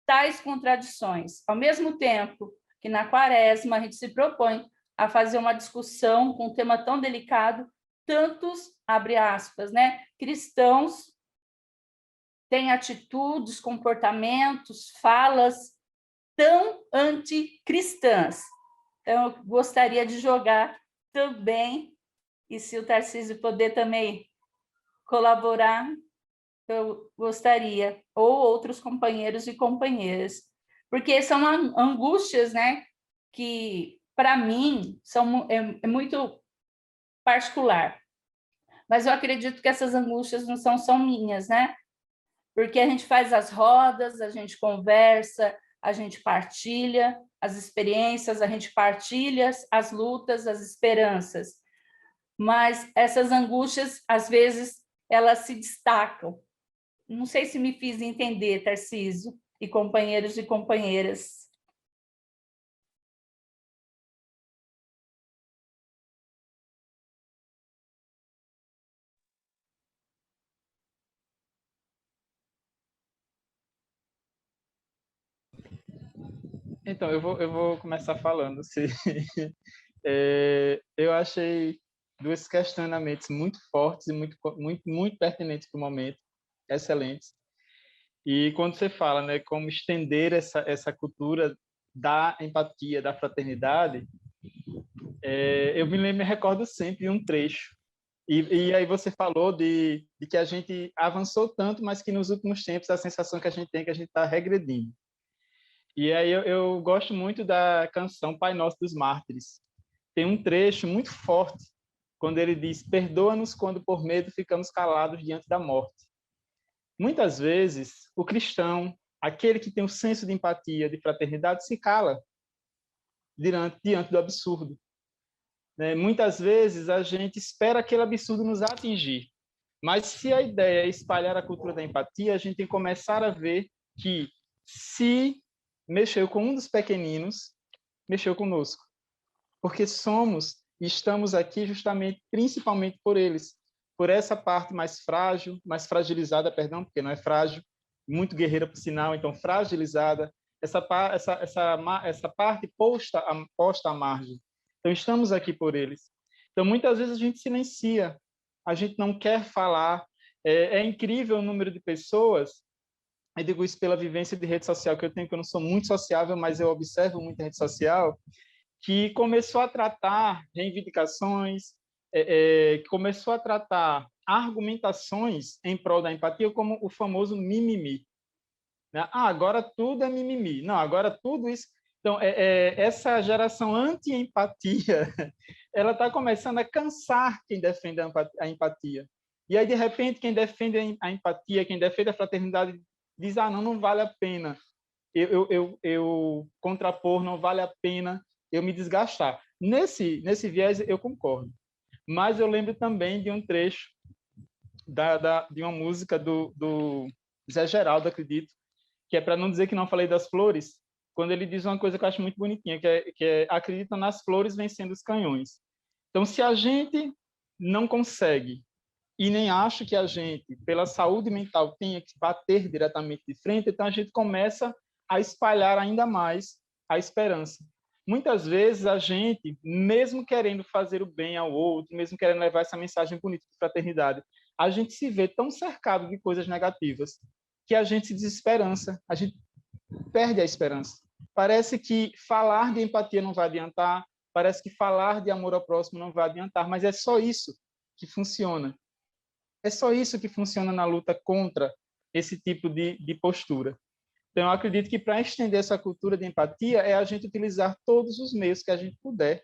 [SPEAKER 8] tais contradições. Ao mesmo tempo que na quaresma a gente se propõe a fazer uma discussão com um tema tão delicado, tantos, abre aspas, né, cristãos têm atitudes, comportamentos, falas tão anticristãs. Então, eu gostaria de jogar também, e se o Tarcísio puder também colaborar, eu gostaria, ou outros companheiros e companheiras, porque são angústias, né, que, para mim, é muito particular. Mas eu acredito que essas angústias não são só minhas, né? Porque a gente faz as rodas, a gente conversa, a gente partilha as experiências, a gente partilha as lutas, as esperanças. Mas essas angústias, às vezes, elas se destacam. Não sei se me fiz entender, Tarcísio, e companheiros e companheiras.
[SPEAKER 2] Então, eu vou começar falando. Eu achei dois questionamentos muito fortes e muito pertinentes para o momento, excelentes. E quando você fala, né, como estender essa cultura da empatia, da fraternidade, me recordo sempre de um trecho. E aí você falou de que a gente avançou tanto, mas que nos últimos tempos a sensação que a gente tem é que a gente está regredindo. E aí eu gosto muito da canção Pai Nosso dos Mártires. Tem um trecho muito forte, quando ele diz: perdoa-nos quando por medo ficamos calados diante da morte. Muitas vezes, o cristão, aquele que tem um senso de empatia, de fraternidade, se cala diante do absurdo. Né? Muitas vezes, a gente espera aquele absurdo nos atingir. Mas se a ideia é espalhar a cultura da empatia, a gente tem que começar a ver que se mexeu com um dos pequeninos, mexeu conosco. Porque somos e estamos aqui justamente, principalmente por eles, por essa parte mais frágil, mais fragilizada, perdão, porque não é frágil, muito guerreira por sinal, então fragilizada, essa parte posta à margem. Então estamos aqui por eles. Então muitas vezes a gente silencia, a gente não quer falar. É incrível o número de pessoas, eu digo isso pela vivência de rede social que eu tenho, que eu não sou muito sociável, mas eu observo muito a rede social, que começou a tratar reivindicações, que começou a tratar argumentações em prol da empatia como o famoso mimimi. Né? Agora tudo é mimimi. Não, agora tudo isso... Então, essa geração anti-empatia, ela está começando a cansar quem defende a empatia. E aí, de repente, quem defende a empatia, quem defende a fraternidade, diz: não vale a pena eu contrapor, não vale a pena eu me desgastar. Nesse viés, eu concordo. Mas eu lembro também de um trecho de uma música do Zé Geraldo, acredito, que é Para Não Dizer Que Não Falei das Flores, quando ele diz uma coisa que eu acho muito bonitinha, que é acredita nas flores vencendo os canhões. Então, se a gente não consegue, e nem acho que a gente, pela saúde mental, tenha que bater diretamente de frente, então a gente começa a espalhar ainda mais a esperança. Muitas vezes a gente, mesmo querendo fazer o bem ao outro, mesmo querendo levar essa mensagem bonita de fraternidade, a gente se vê tão cercado de coisas negativas que a gente se desesperança, a gente perde a esperança. Parece que falar de empatia não vai adiantar, parece que falar de amor ao próximo não vai adiantar, mas é só isso que funciona. É só isso que funciona na luta contra esse tipo de postura. Então, eu acredito que para estender essa cultura de empatia é a gente utilizar todos os meios que a gente puder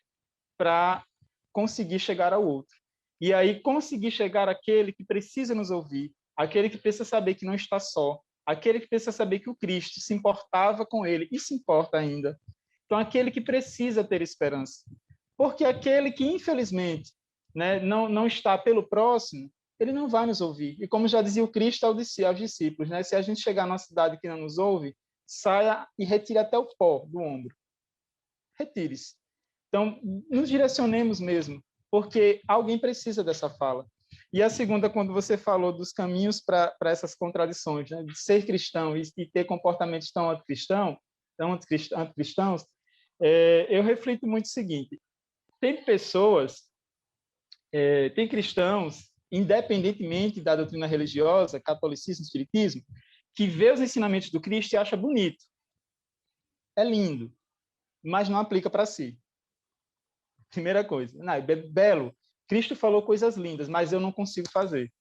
[SPEAKER 2] para conseguir chegar ao outro. E aí conseguir chegar àquele que precisa nos ouvir, aquele que precisa saber que não está só, aquele que precisa saber que o Cristo se importava com ele e se importa ainda. Então, aquele que precisa ter esperança. Porque aquele que, infelizmente, né, não está pelo próximo, ele não vai nos ouvir. E como já dizia o Cristo aos discípulos, né, se a gente chegar numa cidade que não nos ouve, saia e retire até o pó do ombro. Retire-se. Então, nos direcionemos mesmo, porque alguém precisa dessa fala. E a segunda, quando você falou dos caminhos para essas contradições, né, de ser cristão e ter comportamentos tão anticristãos, eu reflito muito o seguinte: tem pessoas, tem cristãos, independentemente da doutrina religiosa, catolicismo, espiritismo, que vê os ensinamentos do Cristo e acha bonito. É lindo, mas não aplica para si. Primeira coisa. Não, é belo. Cristo falou coisas lindas, mas eu não consigo fazer.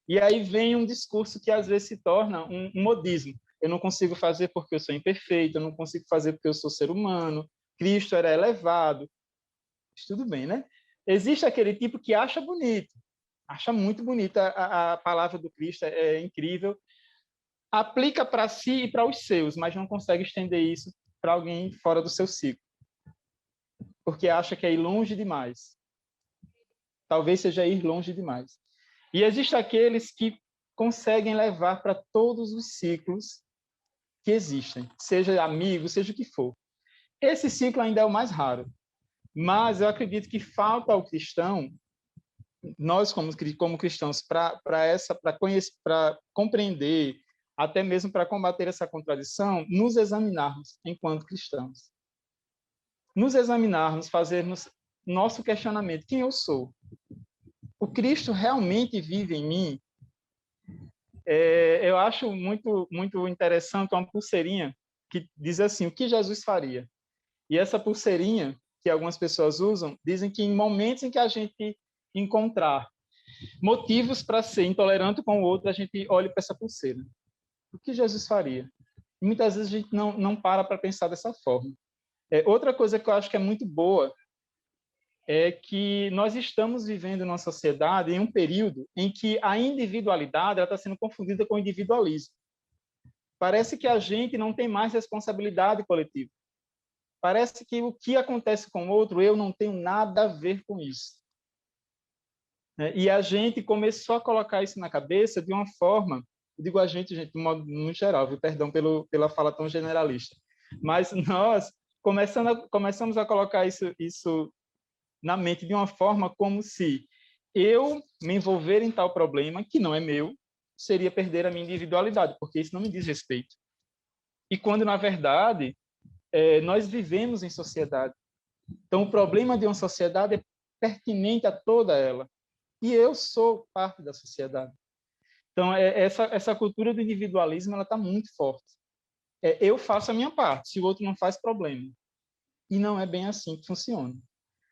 [SPEAKER 2] E aí vem um discurso que às vezes se torna um modismo. Eu não consigo fazer porque eu sou imperfeito, eu não consigo fazer porque eu sou ser humano, Cristo era elevado. Tudo bem, né? Existe aquele tipo que acha bonito, acha muito bonita a palavra do Cristo, é incrível, aplica para si e para os seus, mas não consegue estender isso para alguém fora do seu ciclo, porque acha que é ir longe demais. Talvez seja ir longe demais. E existem aqueles que conseguem levar para todos os ciclos que existem, seja amigo, seja o que for. Esse ciclo ainda é o mais raro, mas eu acredito que falta ao cristão, nós como cristãos, para compreender, até mesmo para combater essa contradição, nos examinarmos enquanto cristãos. Nos examinarmos, fazermos nosso questionamento: quem eu sou? O Cristo realmente vive em mim? Eu acho muito, muito interessante uma pulseirinha que diz assim: o que Jesus faria? E essa pulseirinha, que algumas pessoas usam, dizem que em momentos em que a gente encontrar motivos para ser intolerante com o outro, a gente olha para essa pulseira. O que Jesus faria? E muitas vezes a gente não para pensar dessa forma. Outra coisa que eu acho que é muito boa é que nós estamos vivendo numa sociedade em um período em que a individualidade está sendo confundida com o individualismo. Parece que a gente não tem mais responsabilidade coletiva. Parece que o que acontece com o outro, eu não tenho nada a ver com isso. E a gente começou a colocar isso na cabeça de uma forma, eu digo a gente de modo no geral, viu? Perdão pela fala tão generalista, mas nós começamos a colocar isso na mente de uma forma como se eu me envolver em tal problema, que não é meu, seria perder a minha individualidade, porque isso não me diz respeito. E quando, na verdade, nós vivemos em sociedade. Então, o problema de uma sociedade é pertinente a toda ela. E eu sou parte da sociedade. Então, essa cultura do individualismo ela está muito forte. Eu faço a minha parte, se o outro não faz, problema. E não é bem assim que funciona.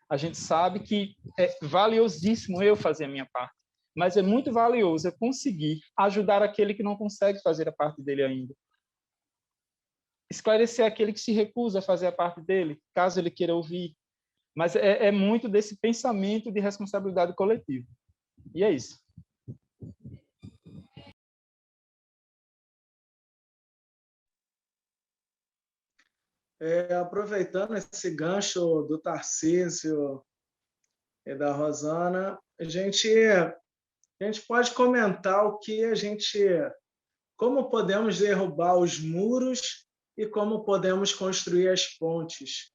[SPEAKER 2] A gente sabe que é valiosíssimo eu fazer a minha parte, mas é muito valioso eu conseguir ajudar aquele que não consegue fazer a parte dele ainda. Esclarecer aquele que se recusa a fazer a parte dele, caso ele queira ouvir. Mas é muito desse pensamento de responsabilidade coletiva. E é isso.
[SPEAKER 4] Aproveitando esse gancho do Tarcísio e da Rosana, a gente pode comentar como podemos derrubar os muros e como podemos construir as pontes.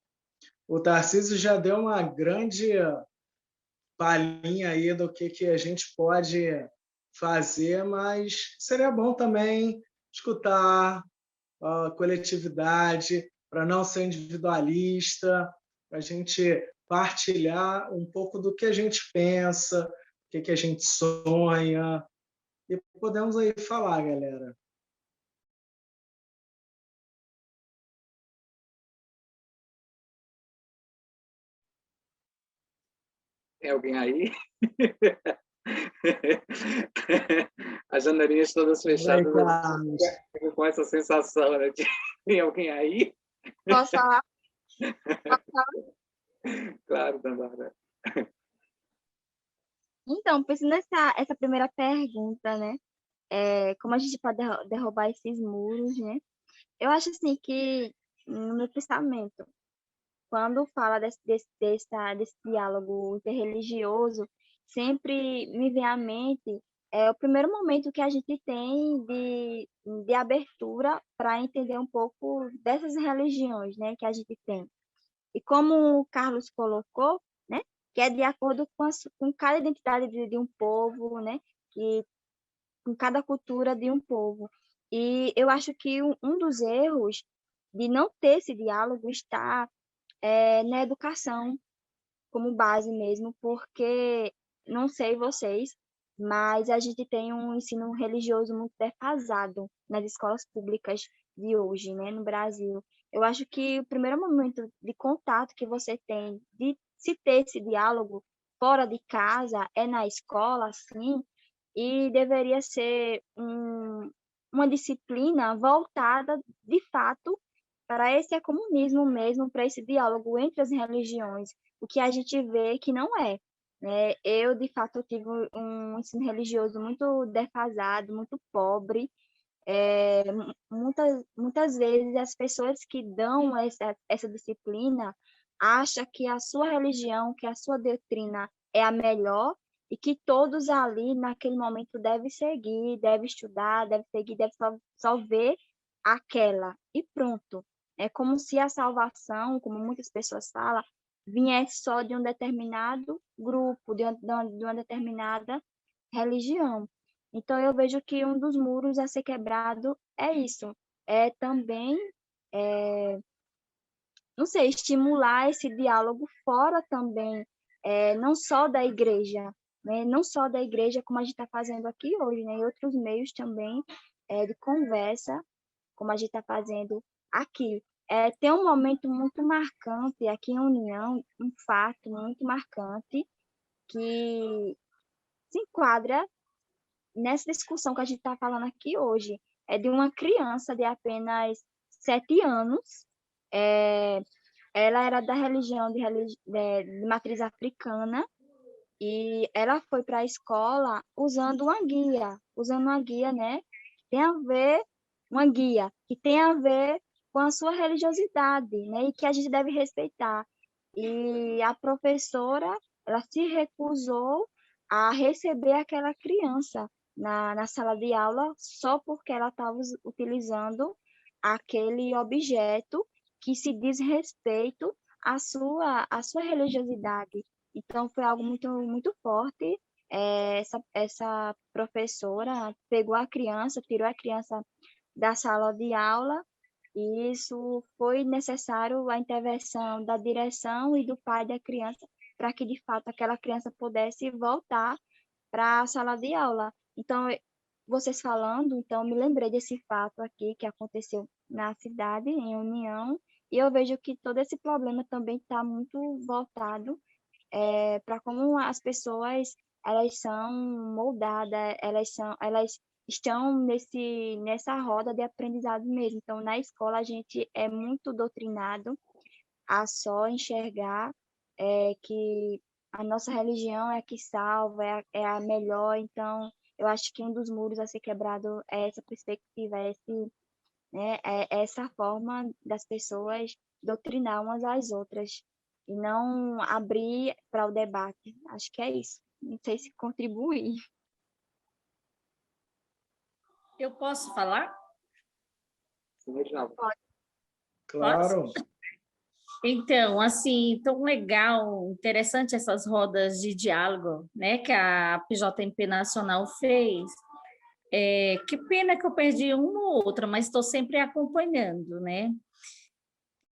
[SPEAKER 4] O Tarcísio já deu uma grande palhinha aí do que a gente pode fazer, mas seria bom também escutar a coletividade, para não ser individualista, para a gente partilhar um pouco do que a gente pensa, o que a gente sonha, e podemos aí falar, galera.
[SPEAKER 3] Tem alguém aí? As janelinhas todas fechadas. Fico com essa sensação, né? Tem alguém aí?
[SPEAKER 1] Posso falar? Posso falar?
[SPEAKER 3] Claro, Dandara.
[SPEAKER 1] Então, pensando essa primeira pergunta, né? Como a gente pode derrubar esses muros, né? Eu acho assim que, no meu pensamento, quando fala desse diálogo interreligioso, sempre me vem à mente o primeiro momento que a gente tem de abertura para entender um pouco dessas religiões, né, que a gente tem. E como o Carlos colocou, né, que é de acordo com cada identidade de um povo, né, que, com cada cultura de um povo. E eu acho que um dos erros de não ter esse diálogo está na educação como base mesmo, porque, não sei vocês, mas a gente tem um ensino religioso muito defasado nas escolas públicas de hoje, né, no Brasil. Eu acho que o primeiro momento de contato que você tem de se ter esse diálogo fora de casa é na escola, sim, e deveria ser uma disciplina voltada, de fato, para esse ecumenismo mesmo, para esse diálogo entre as religiões, o que a gente vê que não é. Né? Eu, de fato, tive um ensino religioso muito defasado, muito pobre. Muitas vezes as pessoas que dão essa disciplina acham que a sua religião, que a sua doutrina é a melhor e que todos ali, naquele momento, devem seguir, devem estudar, devem seguir, devem só ver aquela, e pronto. É como se a salvação, como muitas pessoas falam, viesse só de um determinado grupo, de uma determinada religião. Então, eu vejo que um dos muros a ser quebrado é isso, é também, não sei, estimular esse diálogo fora também, não só da igreja, né? Não só da igreja, como a gente está fazendo aqui hoje, né? Em outros meios também de conversa, como a gente está fazendo aqui. Tem um momento muito marcante aqui em União, um fato muito marcante, que se enquadra nessa discussão que a gente está falando aqui hoje. É de uma criança de apenas 7 anos. Ela era da religião de matriz africana, e ela foi para a escola usando uma guia, né? Tem a ver, uma guia que tem a ver com a sua religiosidade, né? E que a gente deve respeitar. E a professora, ela se recusou a receber aquela criança na sala de aula só porque ela estava utilizando aquele objeto que se diz respeito à sua religiosidade. Então, foi algo muito, muito forte. Essa professora pegou a criança, tirou a criança da sala de aula, e isso foi necessário a intervenção da direção e do pai da criança para que, de fato, aquela criança pudesse voltar para a sala de aula. Então, vocês falando, então, me lembrei desse fato aqui que aconteceu na cidade, em União, e eu vejo que todo esse problema também está muito voltado para como as pessoas elas são moldadas, elas estão nessa roda de aprendizado mesmo. Então, na escola, a gente é muito doutrinado a só enxergar que a nossa religião é a que salva, é a melhor. Então, eu acho que um dos muros a ser quebrado é essa perspectiva, é essa forma das pessoas doutrinar umas às outras e não abrir para o debate. Acho que é isso. Não sei se contribuir.
[SPEAKER 9] Eu posso falar?
[SPEAKER 3] Sim, Reginaldo.
[SPEAKER 4] Claro.
[SPEAKER 9] Então, assim, tão legal, interessante essas rodas de diálogo, né, que a PJMP Nacional fez. Que pena que eu perdi uma ou outra, mas estou sempre acompanhando, né?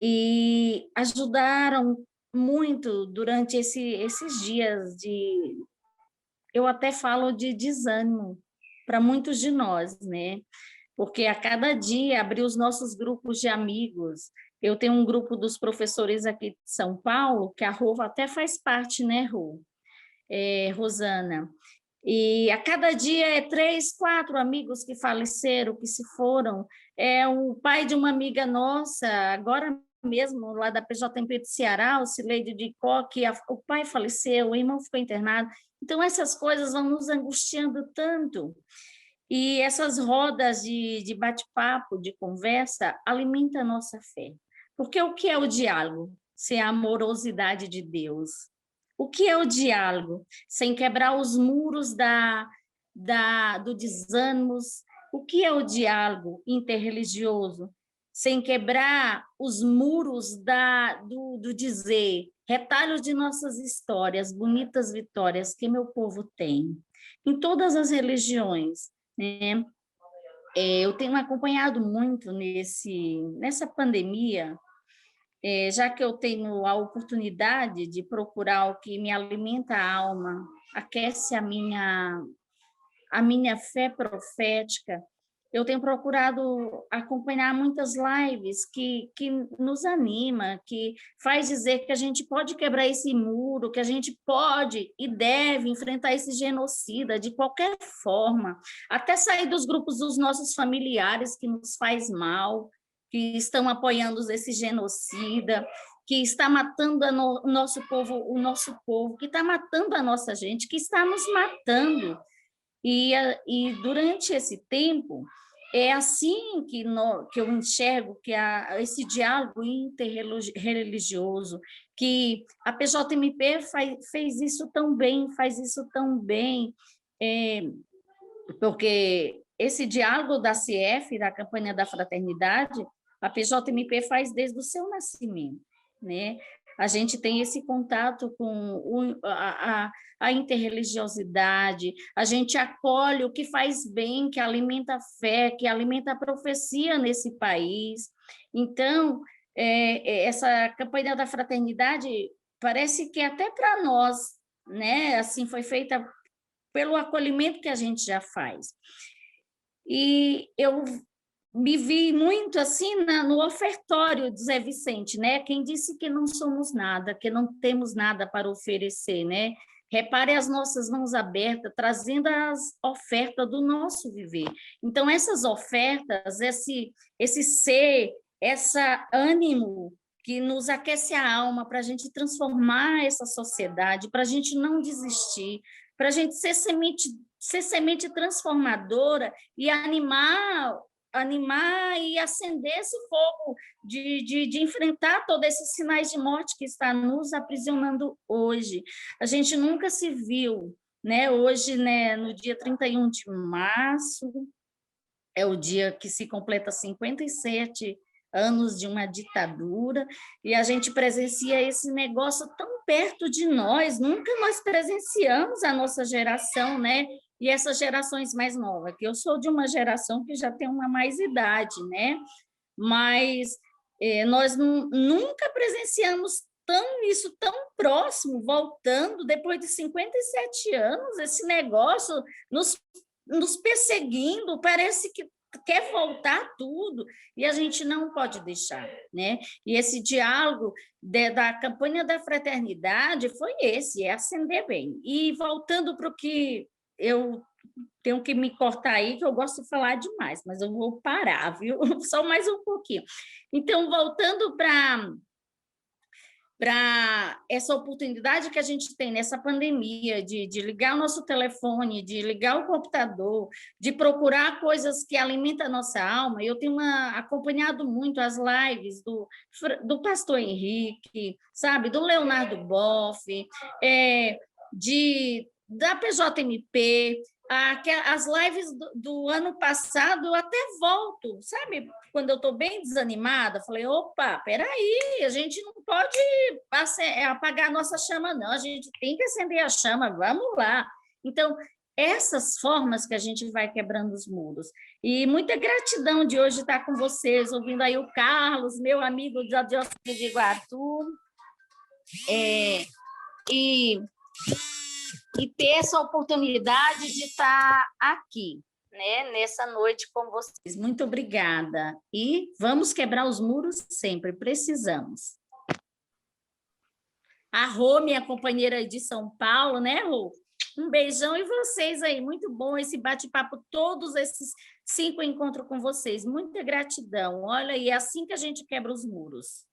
[SPEAKER 9] E ajudaram muito durante esses dias de... Eu até falo de desânimo para muitos de nós, né? Porque a cada dia abrir os nossos grupos de amigos. Eu tenho um grupo dos professores aqui de São Paulo, que a Rô até faz parte, né, Rô? Rosana. E a cada dia 3, 4 amigos que faleceram, que se foram. O pai de uma amiga nossa, agora mesmo, lá da PJMP do Ceará, o Cileide de Coque, o pai faleceu, o irmão ficou internado. Então, essas coisas vão nos angustiando tanto. E essas rodas de bate-papo, de conversa, alimentam a nossa fé. Porque o que é o diálogo? Sem a amorosidade de Deus. O que é o diálogo? Sem quebrar os muros do desânimo. O que é o diálogo interreligioso? Sem quebrar os muros do dizer, retalhos de nossas histórias, bonitas vitórias que meu povo tem. Em todas as religiões, né? Eu tenho acompanhado muito nessa pandemia, já que eu tenho a oportunidade de procurar o que me alimenta a alma, aquece a minha fé profética, eu tenho procurado acompanhar muitas lives que nos anima, que faz dizer que a gente pode quebrar esse muro, que a gente pode e deve enfrentar esse genocida de qualquer forma, até sair dos grupos dos nossos familiares que nos faz mal, que estão apoiando esse genocida, que está matando o nosso povo, que está matando a nossa gente, que está nos matando. E durante esse tempo, é assim que eu enxergo que esse diálogo interreligioso, que a PJMP fez isso tão bem, faz isso tão bem, porque esse diálogo da CF, da campanha da fraternidade, a PJMP faz desde o seu nascimento, né? A gente tem esse contato com a interreligiosidade, a gente acolhe o que faz bem, que alimenta a fé, que alimenta a profecia nesse país. Então, essa campanha da fraternidade parece que até para nós, né, assim, foi feita pelo acolhimento que a gente já faz. E eu me vi muito assim no ofertório do Zé Vicente, né? Quem disse que não somos nada, que não temos nada para oferecer, né? Repare as nossas mãos abertas, trazendo as ofertas do nosso viver. Então, essas ofertas, esse ser, esse ânimo que nos aquece a alma para a gente transformar essa sociedade, para a gente não desistir, para a gente ser semente transformadora e animar e acender esse fogo de enfrentar todos esses sinais de morte que está nos aprisionando hoje. A gente nunca se viu, né? Hoje, né, no dia 31 de março, é o dia que se completa 57 anos de uma ditadura, e a gente presencia esse negócio tão perto de nós, nunca nós presenciamos a nossa geração, né? E essas gerações mais novas, que eu sou de uma geração que já tem uma mais idade, né? Mas nós nunca presenciamos isso tão próximo, voltando depois de 57 anos, esse negócio nos perseguindo, parece que quer voltar tudo, e a gente não pode deixar, né? E esse diálogo da campanha da fraternidade foi esse, acender bem. E voltando para o que eu tenho que me cortar aí, que eu gosto de falar demais, mas eu vou parar, viu? Só mais um pouquinho. Então, voltando para essa oportunidade que a gente tem nessa pandemia de ligar o nosso telefone, de ligar o computador, de procurar coisas que alimentam a nossa alma. Eu tenho acompanhado muito as lives do pastor Henrique, sabe, do Leonardo Boff, da PJMP, as lives do ano passado, eu até volto, sabe? Quando eu estou bem desanimada, falei, opa, peraí, a gente não pode apagar a nossa chama, não, a gente tem que acender a chama, vamos lá. Então, essas formas que a gente vai quebrando os muros. E muita gratidão de hoje estar com vocês, ouvindo aí o Carlos, meu amigo da Diocese de Iguatu, e ter essa oportunidade de estar aqui, né, nessa noite com vocês. Muito obrigada. E vamos quebrar os muros sempre, precisamos. A Rô, minha companheira de São Paulo, né, Rô? Um beijão, e vocês aí, muito bom esse bate-papo, todos esses 5 encontros com vocês. Muita gratidão. Olha, e é assim que a gente quebra os muros.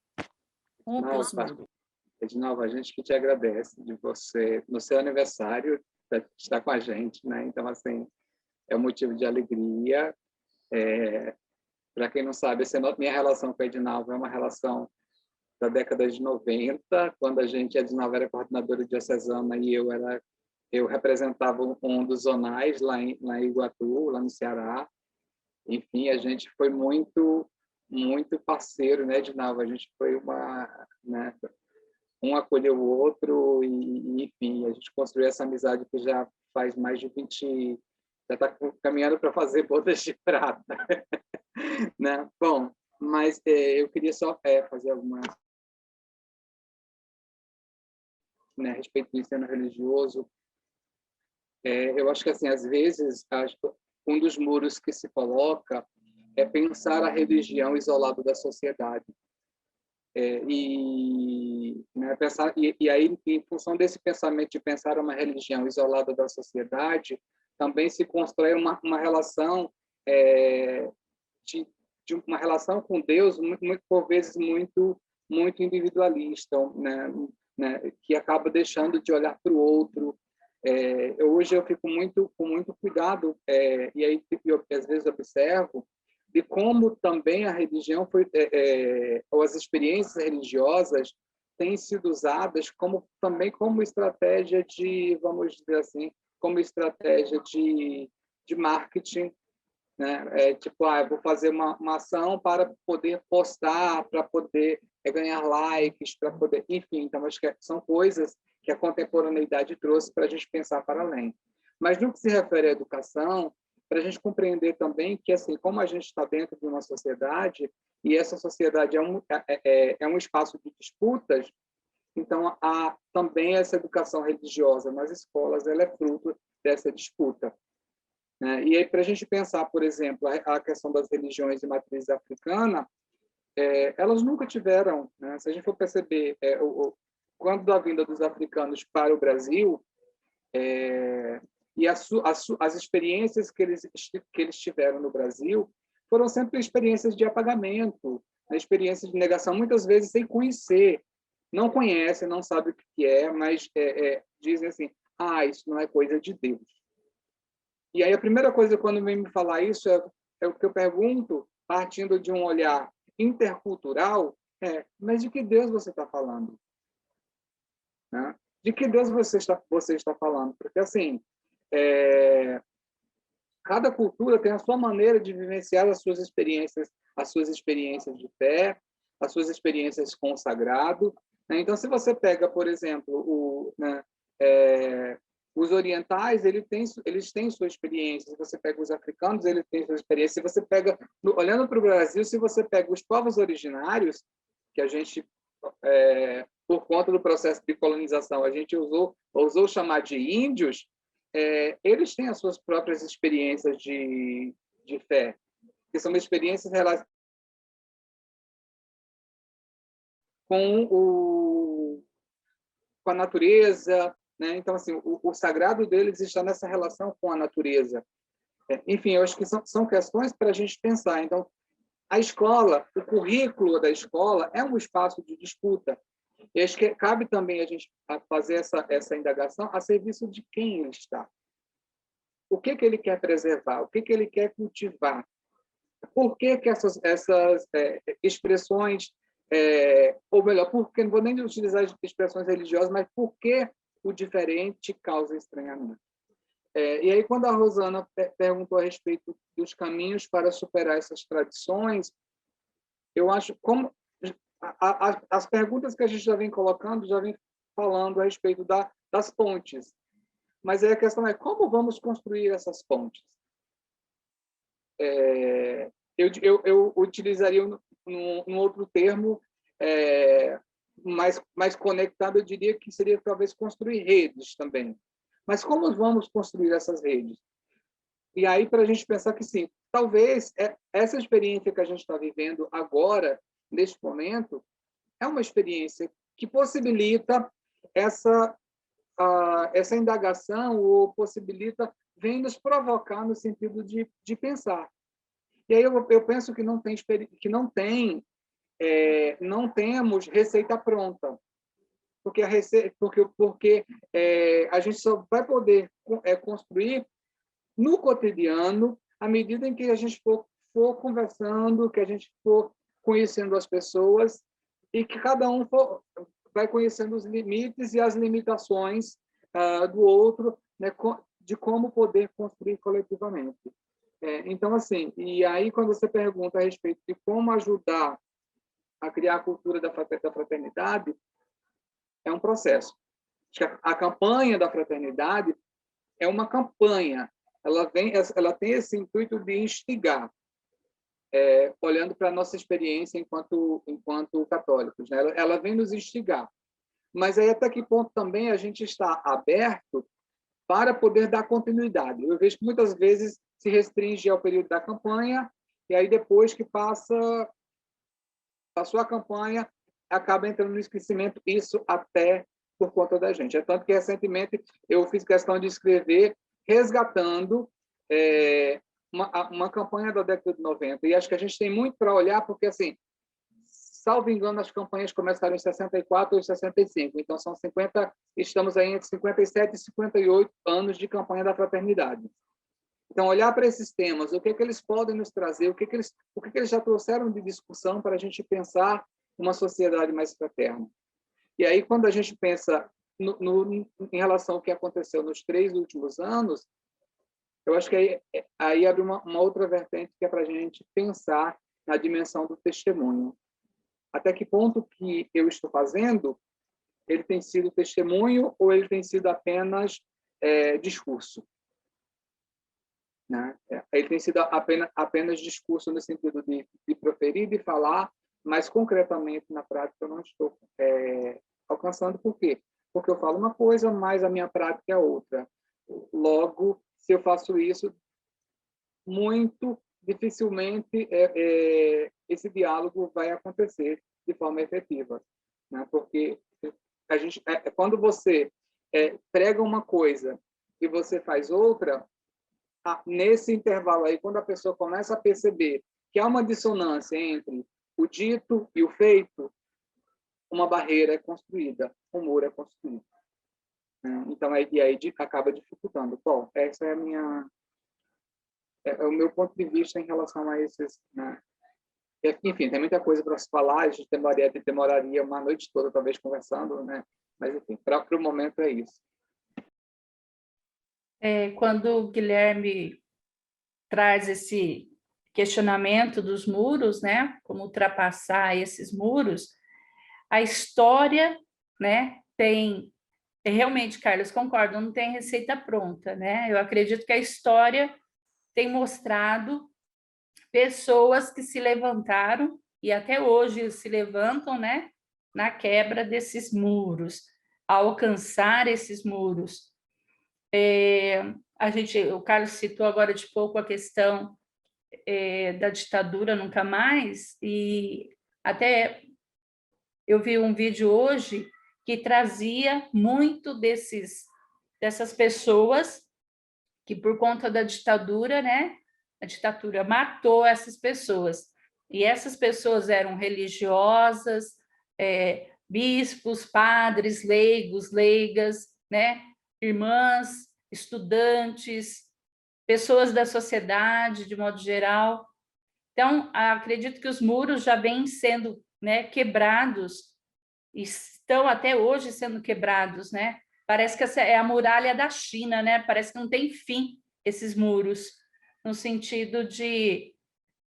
[SPEAKER 3] Edinalva, a gente que te agradece de você, no seu aniversário, estar com a gente, né? Então, assim, é um motivo de alegria. Para quem não sabe, minha relação com a Edinalva é uma relação da década de 90, quando a Edinalva era coordenadora diocesana e eu representava um dos zonais lá em Iguatu, lá no Ceará. Enfim, a gente foi muito, muito parceiro, né, Edinalva? A gente foi né, um acolheu o outro e, enfim, a gente construiu essa amizade que já faz mais de 20... Já está caminhando para fazer bodas de prata. Né? Bom, mas eu queria só fazer algumas... Né, a respeito do ensino religioso. Eu acho que, assim, às vezes, um dos muros que se coloca é pensar a religião isolada da sociedade. Né, e aí, em função desse pensamento de pensar uma religião isolada da sociedade, também se constrói uma relação de uma relação com Deus, por vezes muito individualista, né, que acaba deixando de olhar para o outro. Hoje eu fico com muito cuidado, e aí eu, às vezes, observo de como também a religião ou as experiências religiosas têm sido usadas também como estratégia de, vamos dizer assim, como estratégia de marketing, né? Tipo, eu vou fazer uma ação para poder postar, para poder ganhar likes, para poder, enfim. Então, acho que são coisas que a contemporaneidade trouxe para a gente pensar para além. Mas no que se refere à educação, para a gente compreender também que, assim, como a gente está dentro de uma sociedade e essa sociedade é um espaço de disputas, então há também essa educação religiosa nas escolas, ela é fruto dessa disputa. E aí, para a gente pensar, por exemplo, a questão das religiões de matriz africana, elas nunca tiveram, né? Se a gente for perceber, quando da vinda dos africanos para o Brasil, e as experiências que eles tiveram no Brasil foram sempre experiências de apagamento, né? Experiências de negação, muitas vezes sem conhecer. Não conhecem, não sabem o que é, mas dizem assim, isso não é coisa de Deus. E aí a primeira coisa quando vem me falar isso é o que eu pergunto, partindo de um olhar intercultural, mas de que Deus você está falando? Né? De que Deus você está falando? Porque, assim, cada cultura tem a sua maneira de vivenciar as suas experiências de fé, as suas experiências com o sagrado. Né? Então, se você pega, por exemplo, os orientais, eles têm sua experiência. Se você pega os africanos, eles têm sua experiência. Se você pega, olhando para o Brasil, se você pega os povos originários, que a gente, por conta do processo de colonização, a gente ousou chamar de índios, eles têm as suas próprias experiências de fé, que são experiências relacionadas com a natureza, né? Então, assim, o sagrado deles está nessa relação com a natureza. Enfim, eu acho que são questões para a gente pensar. Então, a escola, o currículo da escola é um espaço de disputa. E acho que cabe também a gente fazer essa indagação a serviço de quem ele está. O que ele quer preservar? O que ele quer cultivar? Por que essas expressões, ou melhor, porque não vou nem utilizar expressões religiosas, mas por que o diferente causa estranhamento? E aí, quando a Rosana perguntou a respeito dos caminhos para superar essas tradições, eu acho como as perguntas que a gente já vem colocando, já vem falando a respeito das pontes. Mas aí a questão é como vamos construir essas pontes? Eu utilizaria um outro termo mais conectado, eu diria que seria talvez construir redes também. Mas como vamos construir essas redes? E aí, para a gente pensar que sim, talvez essa experiência que a gente está vivendo agora, neste momento, é uma experiência que possibilita essa indagação, ou possibilita, vem nos provocar no sentido de pensar. E aí eu penso que não temos receita pronta, porque a gente só vai poder construir no cotidiano à medida em que a gente for conversando, que a gente for conhecendo as pessoas e que cada um vai conhecendo os limites e as limitações do outro, né, de como poder construir coletivamente. Então, assim, e aí quando você pergunta a respeito de como ajudar a criar a cultura da fraternidade, é um processo. A campanha da fraternidade é uma campanha, ela tem esse intuito de instigar, olhando para a nossa experiência enquanto católicos, né? Ela vem nos instigar. Mas aí até que ponto também a gente está aberto para poder dar continuidade? Eu vejo que muitas vezes se restringe ao período da campanha, e aí depois que passou a campanha, acaba entrando no esquecimento, isso até por conta da gente. Tanto que, recentemente, eu fiz questão de escrever resgatando uma campanha da década de 90, e acho que a gente tem muito para olhar, porque, assim, salvo engano, as campanhas começaram em 64 ou 65, então estamos aí entre 57 e 58 anos de campanha da fraternidade. Então, olhar para esses temas, o que eles podem nos trazer, o que eles já trouxeram de discussão para a gente pensar uma sociedade mais fraterna. E aí, quando a gente pensa em relação ao que aconteceu nos 3 últimos anos, eu acho que aí abre uma outra vertente que é para a gente pensar na dimensão do testemunho. Até que ponto que eu estou fazendo, ele tem sido testemunho ou ele tem sido apenas discurso? Né? Ele tem sido apenas discurso no sentido de proferir, de falar, mas concretamente na prática eu não estou alcançando. Por quê? Porque eu falo uma coisa, mas a minha prática é outra. Logo, se eu faço isso, muito dificilmente esse diálogo vai acontecer de forma efetiva, né? Porque a gente, quando você prega uma coisa e você faz outra, nesse intervalo aí, quando a pessoa começa a perceber que há uma dissonância entre o dito e o feito, uma barreira é construída, um muro é construído. Então, aí acaba dificultando. Bom, essa é o meu ponto de vista em relação a esses, né? Enfim, tem muita coisa para se falar, a gente demoraria uma noite toda, talvez, conversando, né? Mas, enfim, para o momento é isso.
[SPEAKER 8] Quando o Guilherme traz esse questionamento dos muros, né? Como ultrapassar esses muros, a história, né? Realmente, Carlos, concordo, não tem receita pronta, né? Eu acredito que a história tem mostrado pessoas que se levantaram e até hoje se levantam, né? Na quebra desses muros, a alcançar esses muros. O Carlos citou agora de pouco a questão da ditadura nunca mais, e até eu vi um vídeo hoje que trazia muito dessas pessoas que, por conta da ditadura, né, a ditadura matou essas pessoas, e essas pessoas eram religiosas, bispos, padres, leigos, leigas, né, irmãs, estudantes, pessoas da sociedade, de modo geral. Então, acredito que os muros já vêm sendo, né, quebrados, e estão até hoje sendo quebrados, né? Parece que essa é a muralha da China, né? Parece que não tem fim esses muros, no sentido de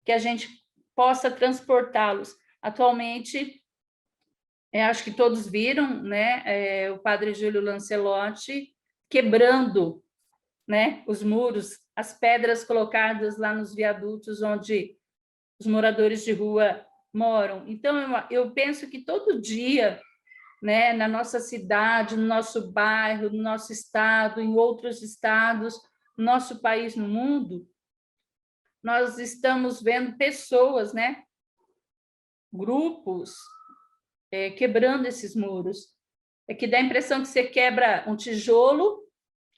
[SPEAKER 8] que a gente possa transportá-los. Atualmente, acho que todos viram, né? O padre Júlio Lancelotti quebrando, né, os muros, as pedras colocadas lá nos viadutos onde os moradores de rua moram. Então, eu penso que todo dia, né, na nossa cidade, no nosso bairro, no nosso estado, em outros estados, no nosso país, no mundo, nós estamos vendo pessoas, né, grupos, quebrando esses muros. É que dá a impressão que você quebra um tijolo,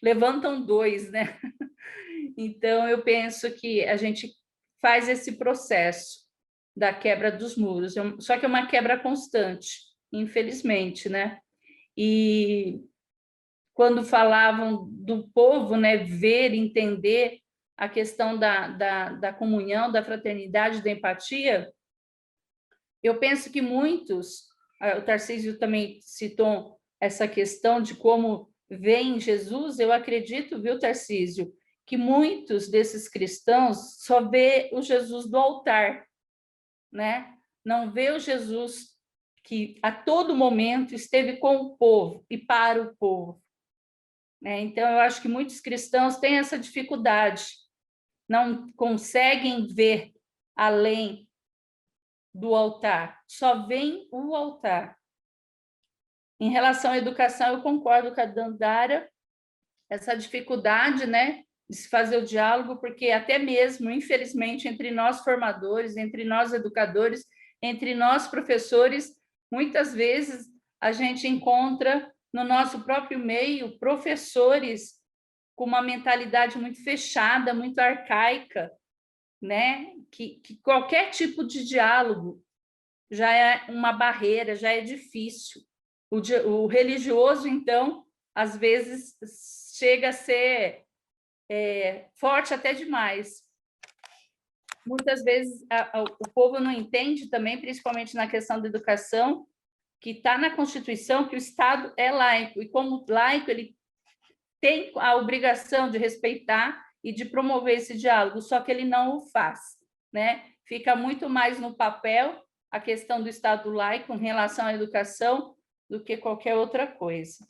[SPEAKER 8] levantam 2, né? Então, eu penso que a gente faz esse processo da quebra dos muros, só que é uma quebra constante, infelizmente, né? E quando falavam do povo, né, ver, entender a questão da comunhão, da fraternidade, da empatia, eu penso que muitos, o Tarcísio também citou essa questão de como veem Jesus, eu acredito, viu, Tarcísio, que muitos desses cristãos só vê o Jesus do altar, né? Não vê o Jesus que a todo momento esteve com o povo e para o povo, né? Então, eu acho que muitos cristãos têm essa dificuldade, não conseguem ver além do altar, só veem o altar. Em relação à educação, eu concordo com a Dandara, essa dificuldade, né, de se fazer o diálogo, porque até mesmo, infelizmente, entre nós formadores, entre nós educadores, entre nós professores, muitas vezes a gente encontra no nosso próprio meio professores com uma mentalidade muito fechada, muito arcaica, né, que qualquer tipo de diálogo já é uma barreira, já é difícil. O religioso, então, às vezes chega a ser forte até demais. Muitas vezes o povo não entende também, principalmente na questão da educação, que está na Constituição, que o Estado é laico, e como laico ele tem a obrigação de respeitar e de promover esse diálogo, só que ele não o faz, né? Fica muito mais no papel a questão do Estado laico em relação à educação do que qualquer outra coisa.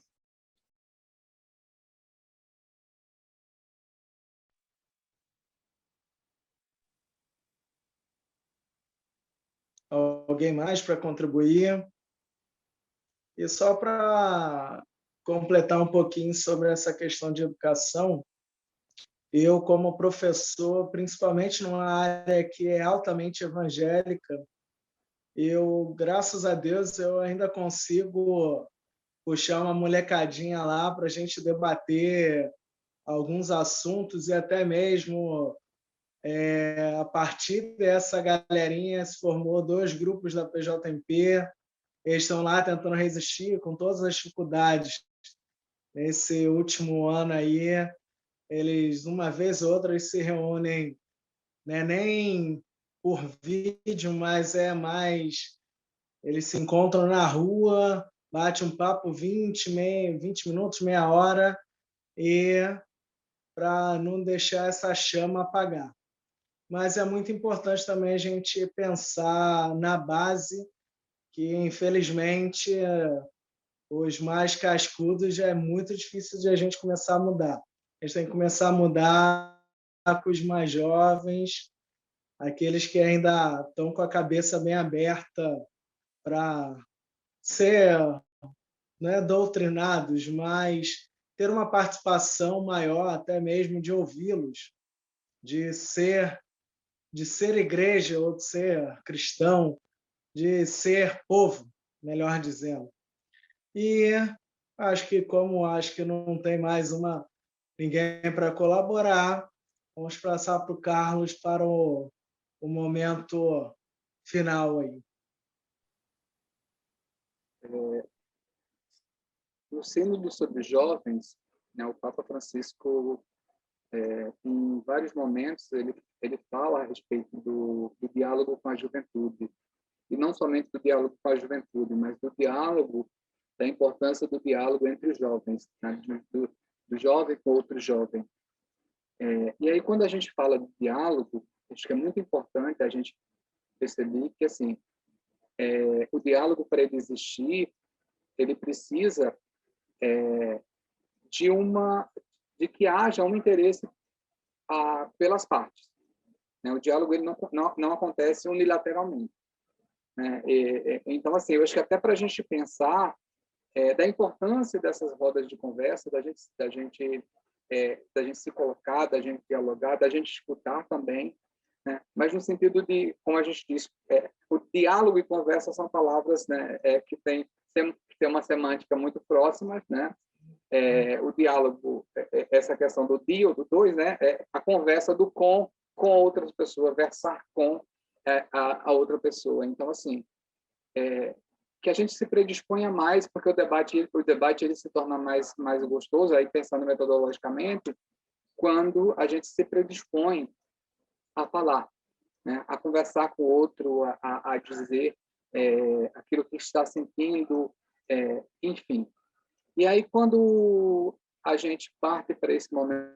[SPEAKER 4] Alguém mais para contribuir? E só para completar um pouquinho sobre essa questão de educação, eu, como professor, principalmente numa área que é altamente evangélica, graças a Deus, eu ainda consigo puxar uma molecadinha lá para a gente debater alguns assuntos e até mesmo a partir dessa galerinha se formou 2 grupos da PJMP, eles estão lá tentando resistir com todas as dificuldades. Nesse último ano aí, eles, uma vez ou outra, eles se reúnem, né, nem por vídeo, mas mais... Eles se encontram na rua, bate um papo 20 minutos, meia hora, e para não deixar essa chama apagar. Mas é muito importante também a gente pensar na base, que, infelizmente, os mais cascudos já é muito difícil de a gente começar a mudar. A gente tem que começar a mudar com os mais jovens, aqueles que ainda estão com a cabeça bem aberta para ser, não é doutrinados, mas ter uma participação maior, até mesmo de ouvi-los, de ser igreja ou de ser cristão, de ser povo, melhor dizendo. E acho que não tem mais ninguém para colaborar, vamos passar para o Carlos para o momento final aí.
[SPEAKER 3] No Sínodo sobre Jovens, né, o Papa Francisco, em vários momentos, ele fala a respeito do diálogo com a juventude. E não somente do diálogo com a juventude, mas do diálogo, da importância do diálogo entre os jovens, né, do jovem com outro jovem. E aí, quando a gente fala de diálogo, acho que é muito importante a gente perceber que, assim, o diálogo, para ele existir, ele precisa de que haja um interesse pelas partes, né? O diálogo ele não acontece unilateralmente, né? Então, assim, eu acho que até para a gente pensar da importância dessas rodas de conversa, da gente se colocar, da gente dialogar, da gente escutar também, né? Mas no sentido de, como a gente diz, o diálogo e conversa são palavras, né, que tem uma semântica muito próxima, né? O diálogo, essa questão do dia ou do dois, né? A conversa do com outras pessoas, versar com a outra pessoa. Então, assim, que a gente se predisponha mais, porque o debate ele se torna mais gostoso, aí pensando metodologicamente, quando a gente se predispõe a falar, né? A conversar com o outro, a dizer aquilo que está sentindo, enfim. E aí, quando a gente parte para esse momento,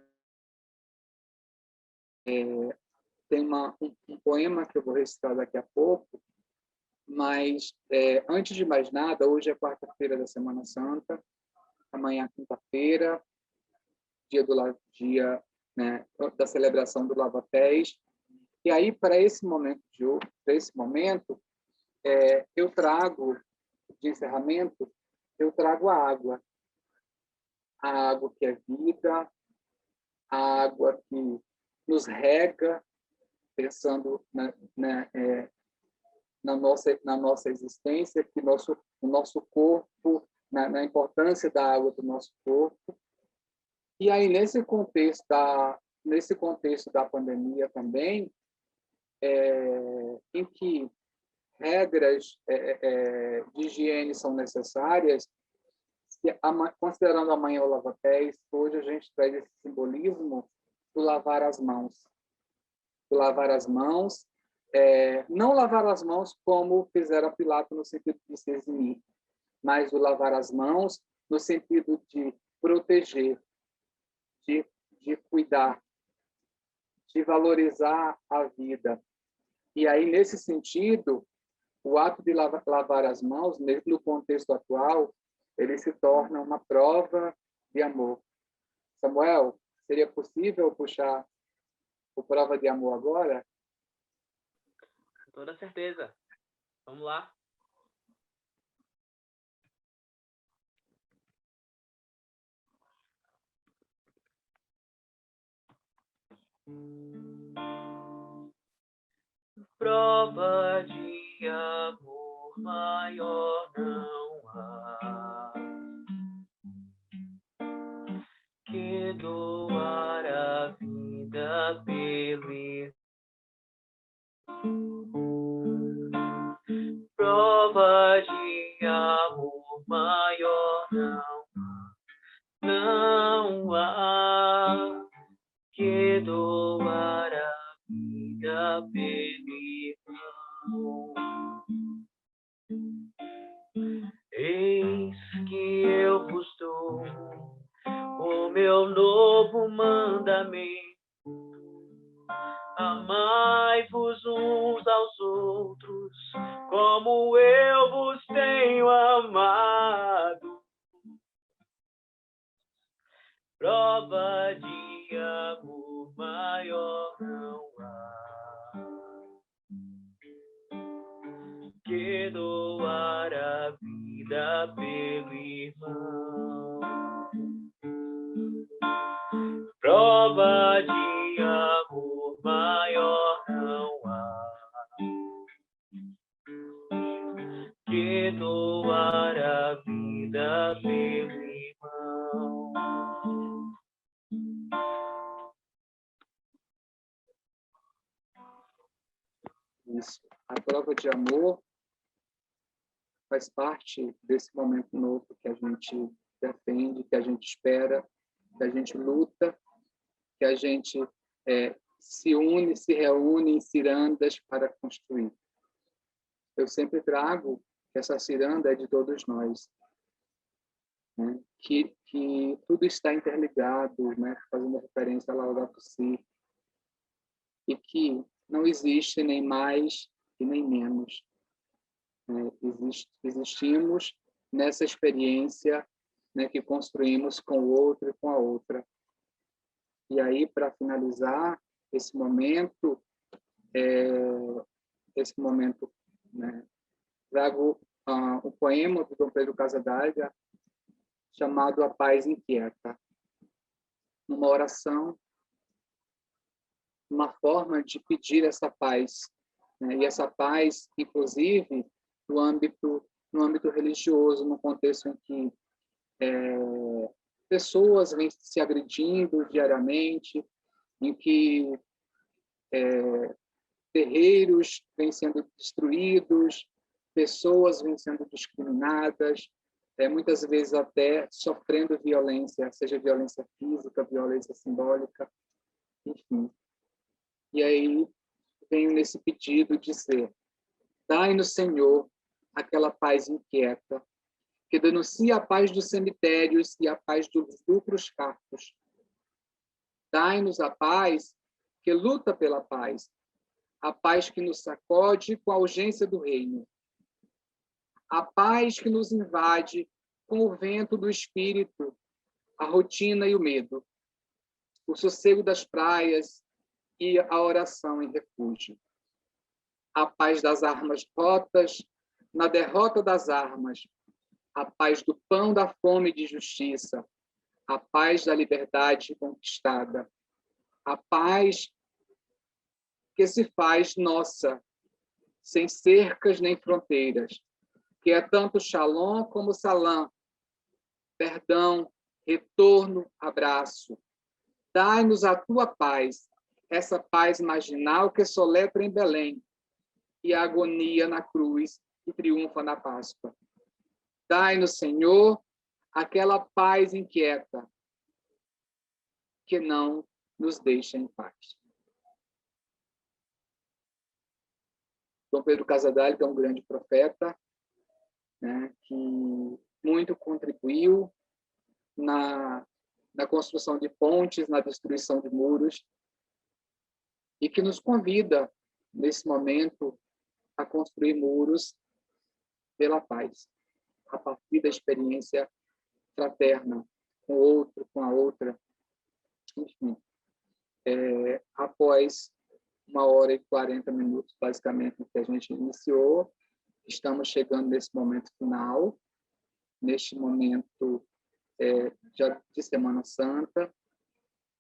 [SPEAKER 3] tem um poema que eu vou recitar daqui a pouco, mas, antes de mais nada, hoje é quarta-feira da Semana Santa, amanhã é quinta-feira, dia, né, da celebração do Lava-Pés. E aí, para esse momento, eu trago, de encerramento, eu trago a água que é vida, a água que nos rega, pensando na nossa existência, que o nosso corpo, na importância da água do nosso corpo. E aí, nesse contexto da pandemia também, em que regras de higiene são necessárias, considerando amanhã o lava-pés, hoje a gente traz esse simbolismo do lavar as mãos. Do lavar as mãos, não lavar as mãos como fizera Pilato no sentido de se eximir, mas o lavar as mãos no sentido de proteger, de cuidar, de valorizar a vida. E aí, nesse sentido, o ato de lavar as mãos, mesmo no contexto atual, ele se torna uma prova de amor. Samuel, seria possível puxar o prova de amor agora?
[SPEAKER 5] Com toda certeza. Vamos lá. Prova de amor maior não há que doar a vida pelo irmão. Prova de amor maior não há que doar a vida pelo irmão. Eis que eu vos dou o meu novo mandamento: amai-vos uns aos outros, como eu vos tenho amado. Prova de amor maior não há que doar a vida pelo irmão. Prova de amor maior não há que doar a vida pelo irmão.
[SPEAKER 3] Isso. A prova de amor faz parte desse momento novo que a gente defende, que a gente espera, que a gente luta, que a gente se une, se reúne em cirandas para construir. Eu sempre trago que essa ciranda é de todos nós, né? Que tudo está interligado, né? Fazendo referência à Laudato Si, e que não existe nem mais e nem menos. Existimos nessa experiência, né, que construímos com o outro e com a outra. E aí, para finalizar esse momento, né, trago um poema do Dom Pedro Casadália chamado A Paz Inquieta. Uma oração, uma forma de pedir essa paz, né? E essa paz, inclusive, no âmbito religioso, no contexto em que pessoas vêm se agredindo diariamente, em que terreiros vêm sendo destruídos, pessoas vêm sendo discriminadas, muitas vezes até sofrendo violência, seja violência física, violência simbólica, enfim. E aí venho nesse pedido dizer: dai-nos, Senhor, aquela paz inquieta, que denuncia a paz dos cemitérios e a paz dos lucros fartos. Dai-nos a paz que luta pela paz, a paz que nos sacode com a urgência do reino, a paz que nos invade com o vento do espírito, a rotina e o medo, o sossego das praias e a oração em refúgio. A paz das armas rotas, na derrota das armas, a paz do pão, da fome e de justiça, a paz da liberdade conquistada, a paz que se faz nossa, sem cercas nem fronteiras, que é tanto shalom como salam, perdão, retorno, abraço. Dai-nos a tua paz, essa paz marginal que soletra em Belém, e a agonia na cruz e triunfa na Páscoa. Dai-nos, Senhor, aquela paz inquieta que não nos deixa em paz. Dom Pedro Casadália, que é um grande profeta, né, que muito contribuiu na construção de pontes, na destruição de muros, e que nos convida, nesse momento, a construir muros pela paz, a partir da experiência fraterna, com o outro, com a outra. Enfim, após 1h40, basicamente, que a gente iniciou, estamos chegando nesse momento final, neste momento já de Semana Santa,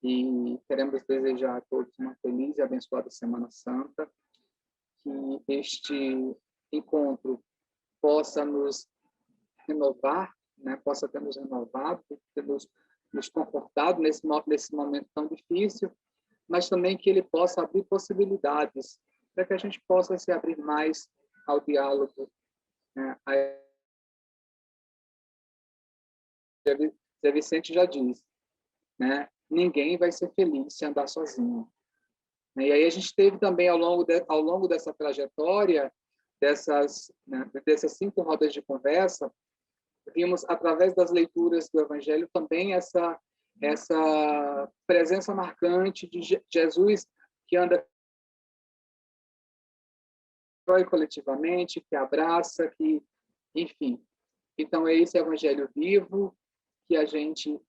[SPEAKER 3] e queremos desejar a todos uma feliz e abençoada Semana Santa, que este encontro possa nos renovar, né? Possa ter nos renovado, ter nos confortado nesse momento tão difícil, mas também que ele possa abrir possibilidades para que a gente possa se abrir mais ao diálogo, né? Zé Vicente já diz, né? Ninguém vai ser feliz se andar sozinho. E aí a gente teve também, ao longo dessa trajetória, dessas 5 rodas de conversa, vimos, através das leituras do Evangelho, também essa presença marcante de Jesus, que anda coletivamente, que abraça, que, enfim. Então, é esse Evangelho vivo que a gente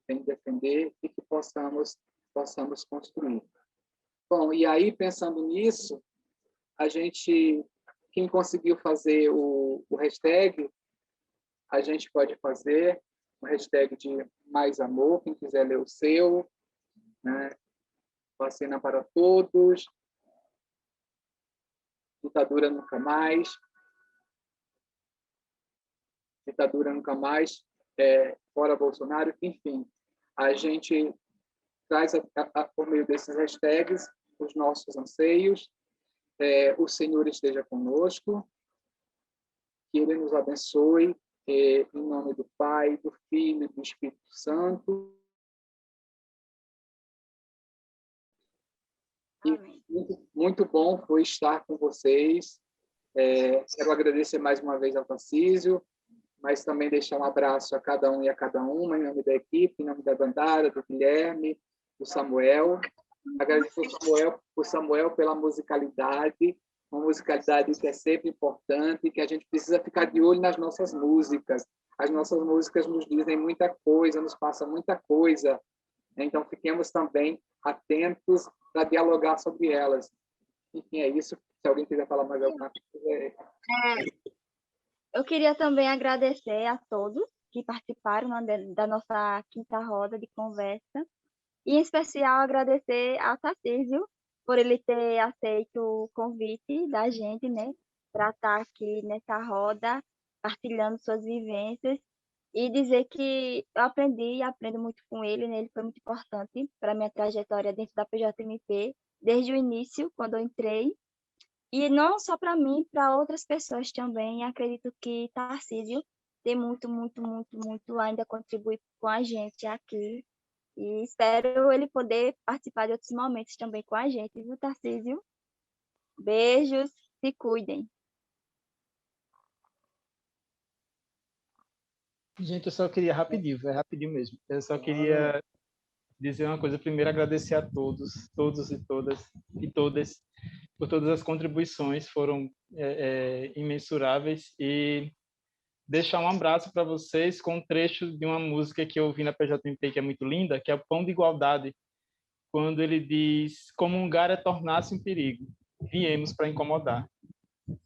[SPEAKER 3] tem que defender e que possamos construir. Bom, e aí, pensando nisso, quem conseguiu fazer o hashtag, a gente pode fazer o hashtag de Mais Amor, quem quiser ler o seu, né? Vacina para todos, ditadura nunca mais, fora Bolsonaro, enfim. A gente traz, por meio desses hashtags, os nossos anseios. O Senhor esteja conosco, que Ele nos abençoe, em nome do Pai, do Filho e do Espírito Santo. E muito bom foi estar com vocês. Quero agradecer mais uma vez ao Tarcísio, mas também deixar um abraço a cada um e a cada uma, em nome da equipe, em nome da Dandara, do Guilherme, do Samuel. Agradecer ao Samuel pela musicalidade, uma musicalidade que é sempre importante, que a gente precisa ficar de olho nas nossas músicas. As nossas músicas nos dizem muita coisa, nos passam muita coisa. Então, fiquemos também atentos para dialogar sobre elas. Enfim, é isso. Se alguém quiser falar mais alguma coisa...
[SPEAKER 1] Eu queria também agradecer a todos que participaram, né, da nossa 5ª roda de conversa. E, em especial, agradecer ao Tarcísio por ele ter aceito o convite da gente, né, para estar aqui nessa roda, partilhando suas vivências, e dizer que eu aprendi e aprendo muito com ele, né, ele foi muito importante para a minha trajetória dentro da PJMP, desde o início, quando eu entrei, e não só para mim, para outras pessoas também. Acredito que Tarcísio tem muito, muito, muito, muito ainda contribuir com a gente aqui. E espero ele poder participar de outros momentos também com a gente, viu, Tarcísio? Beijos, se cuidem.
[SPEAKER 2] Gente, eu só queria rapidinho mesmo. Eu só queria dizer uma coisa. Primeiro, agradecer a todos e todas, por todas as contribuições, foram imensuráveis, e deixar um abraço para vocês com um trecho de uma música que eu ouvi na PJMP, que é muito linda, que é o Pão de Igualdade, quando ele diz: comungar é tornar-se um perigo, viemos para incomodar.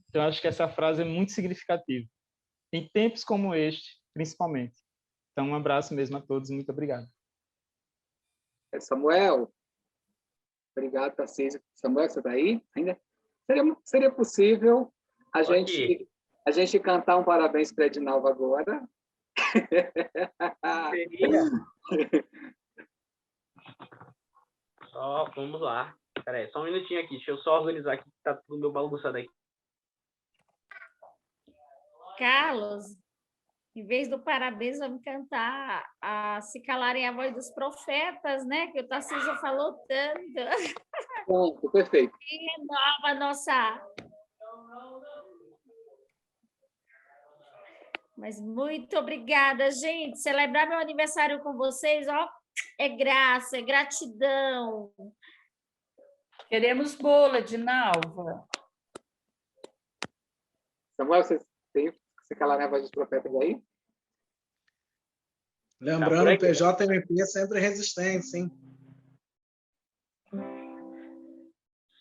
[SPEAKER 2] Então, acho que essa frase é muito significativa, em tempos como este, principalmente. Então, um abraço mesmo a todos, muito obrigado.
[SPEAKER 3] Samuel, obrigado, Tarcísio. Samuel, você está aí ainda? Seria possível a gente cantar um parabéns para Edinalva agora?
[SPEAKER 5] Seria. Vamos lá. Espera aí, só um minutinho aqui. Deixa eu só organizar aqui, que tá tudo meu bagunçado aqui.
[SPEAKER 9] Carlos, em vez do parabéns, vamos cantar Se Calarem a Voz dos Profetas, né? Que o Tarcísio falou tanto.
[SPEAKER 3] Pronto, perfeito.
[SPEAKER 9] E renova a nossa... Mas muito obrigada, gente. Celebrar meu aniversário com vocês, ó, é graça, é gratidão.
[SPEAKER 8] Queremos bolo, Edinalva.
[SPEAKER 3] Samuel, você quer lá na voz dos profetas aí?
[SPEAKER 4] Lembrando, o PJMP é sempre resistência, hein?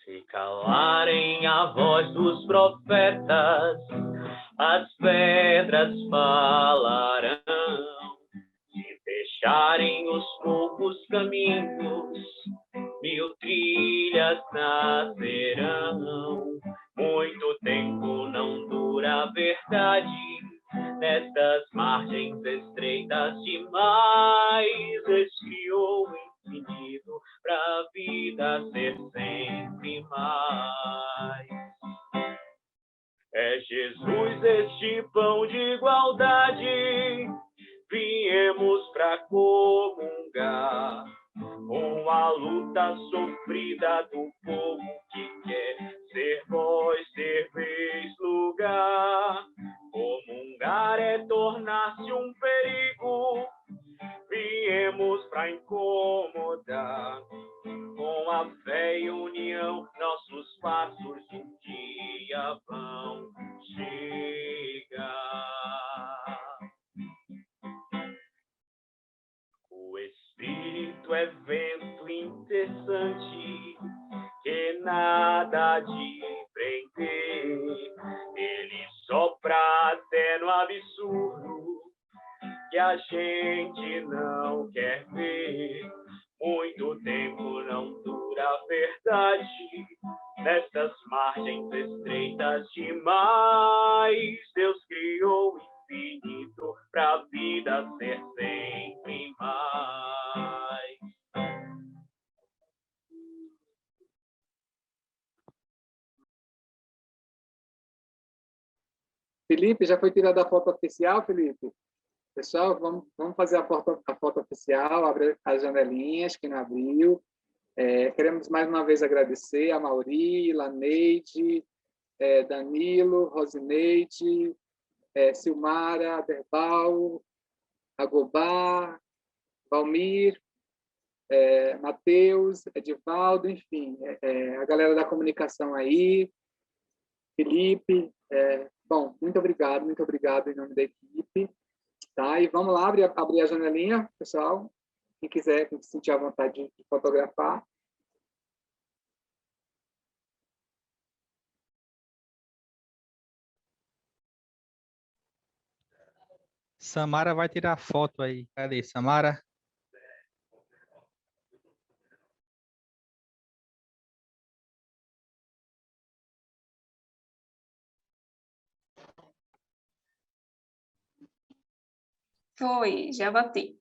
[SPEAKER 5] Se calarem a voz dos profetas, as pedras falarão. Se fecharem os poucos caminhos, 1000 trilhas nascerão. Muito tempo não dura a verdade, nestas margens estreitas demais. Deus criou o infinito para a vida ser sempre mais. É Jesus este pão de igualdade, viemos para comungar com a luta sofrida do povo que quer ser voz, ser vez, lugar. Comungar é tornar-se um perigo, viemos para incomodar. Com a fé e união, nossos passos um dia vão chegar. O Espírito é vento incessante, que nada de prender. Ele sopra até no absurdo, que a gente não quer ver. Muito tempo não dura a verdade, nestas margens estreitas demais. Deus criou o infinito para a vida ser sempre mais.
[SPEAKER 3] Felipe, já foi tirada a foto oficial, Felipe? Pessoal, vamos fazer a foto oficial, abre as janelinhas, quem não abriu. Queremos mais uma vez agradecer a Mauri, Laneide, Danilo, Rosineide, Silmara, Aderbal, Agobá, Valmir, Matheus, Edivaldo, enfim, a galera da comunicação aí, Felipe. Bom, muito obrigado em nome da equipe. Tá? E vamos lá abrir a janelinha, pessoal. Quem quiser, quem se sentir à vontade de fotografar.
[SPEAKER 7] Samara vai tirar foto aí. Cadê Samara?
[SPEAKER 6] Foi, já bati.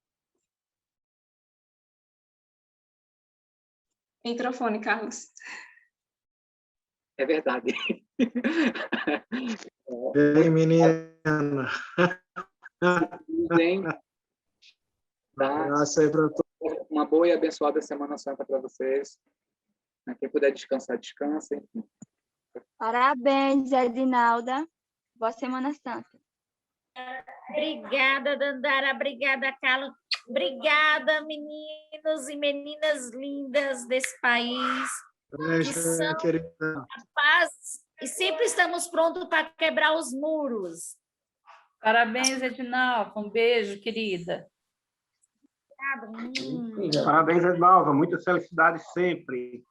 [SPEAKER 6] Microfone, Carlos.
[SPEAKER 3] É verdade.
[SPEAKER 4] Ei, menina.
[SPEAKER 3] Tá?
[SPEAKER 4] Graça aí para todos.
[SPEAKER 3] Uma boa e abençoada Semana Santa para vocês. Quem puder descansar, descansa. Enfim.
[SPEAKER 1] Parabéns, Edinalda. Boa Semana Santa.
[SPEAKER 9] Obrigada, Dandara. Obrigada, Carlos. Obrigada, meninos e meninas lindas desse país. Que são a paz e sempre estamos prontos para quebrar os muros.
[SPEAKER 8] Parabéns, Edinalva. Um beijo, querida.
[SPEAKER 9] Obrigada.
[SPEAKER 10] Parabéns, Edinalva. Muita felicidade sempre.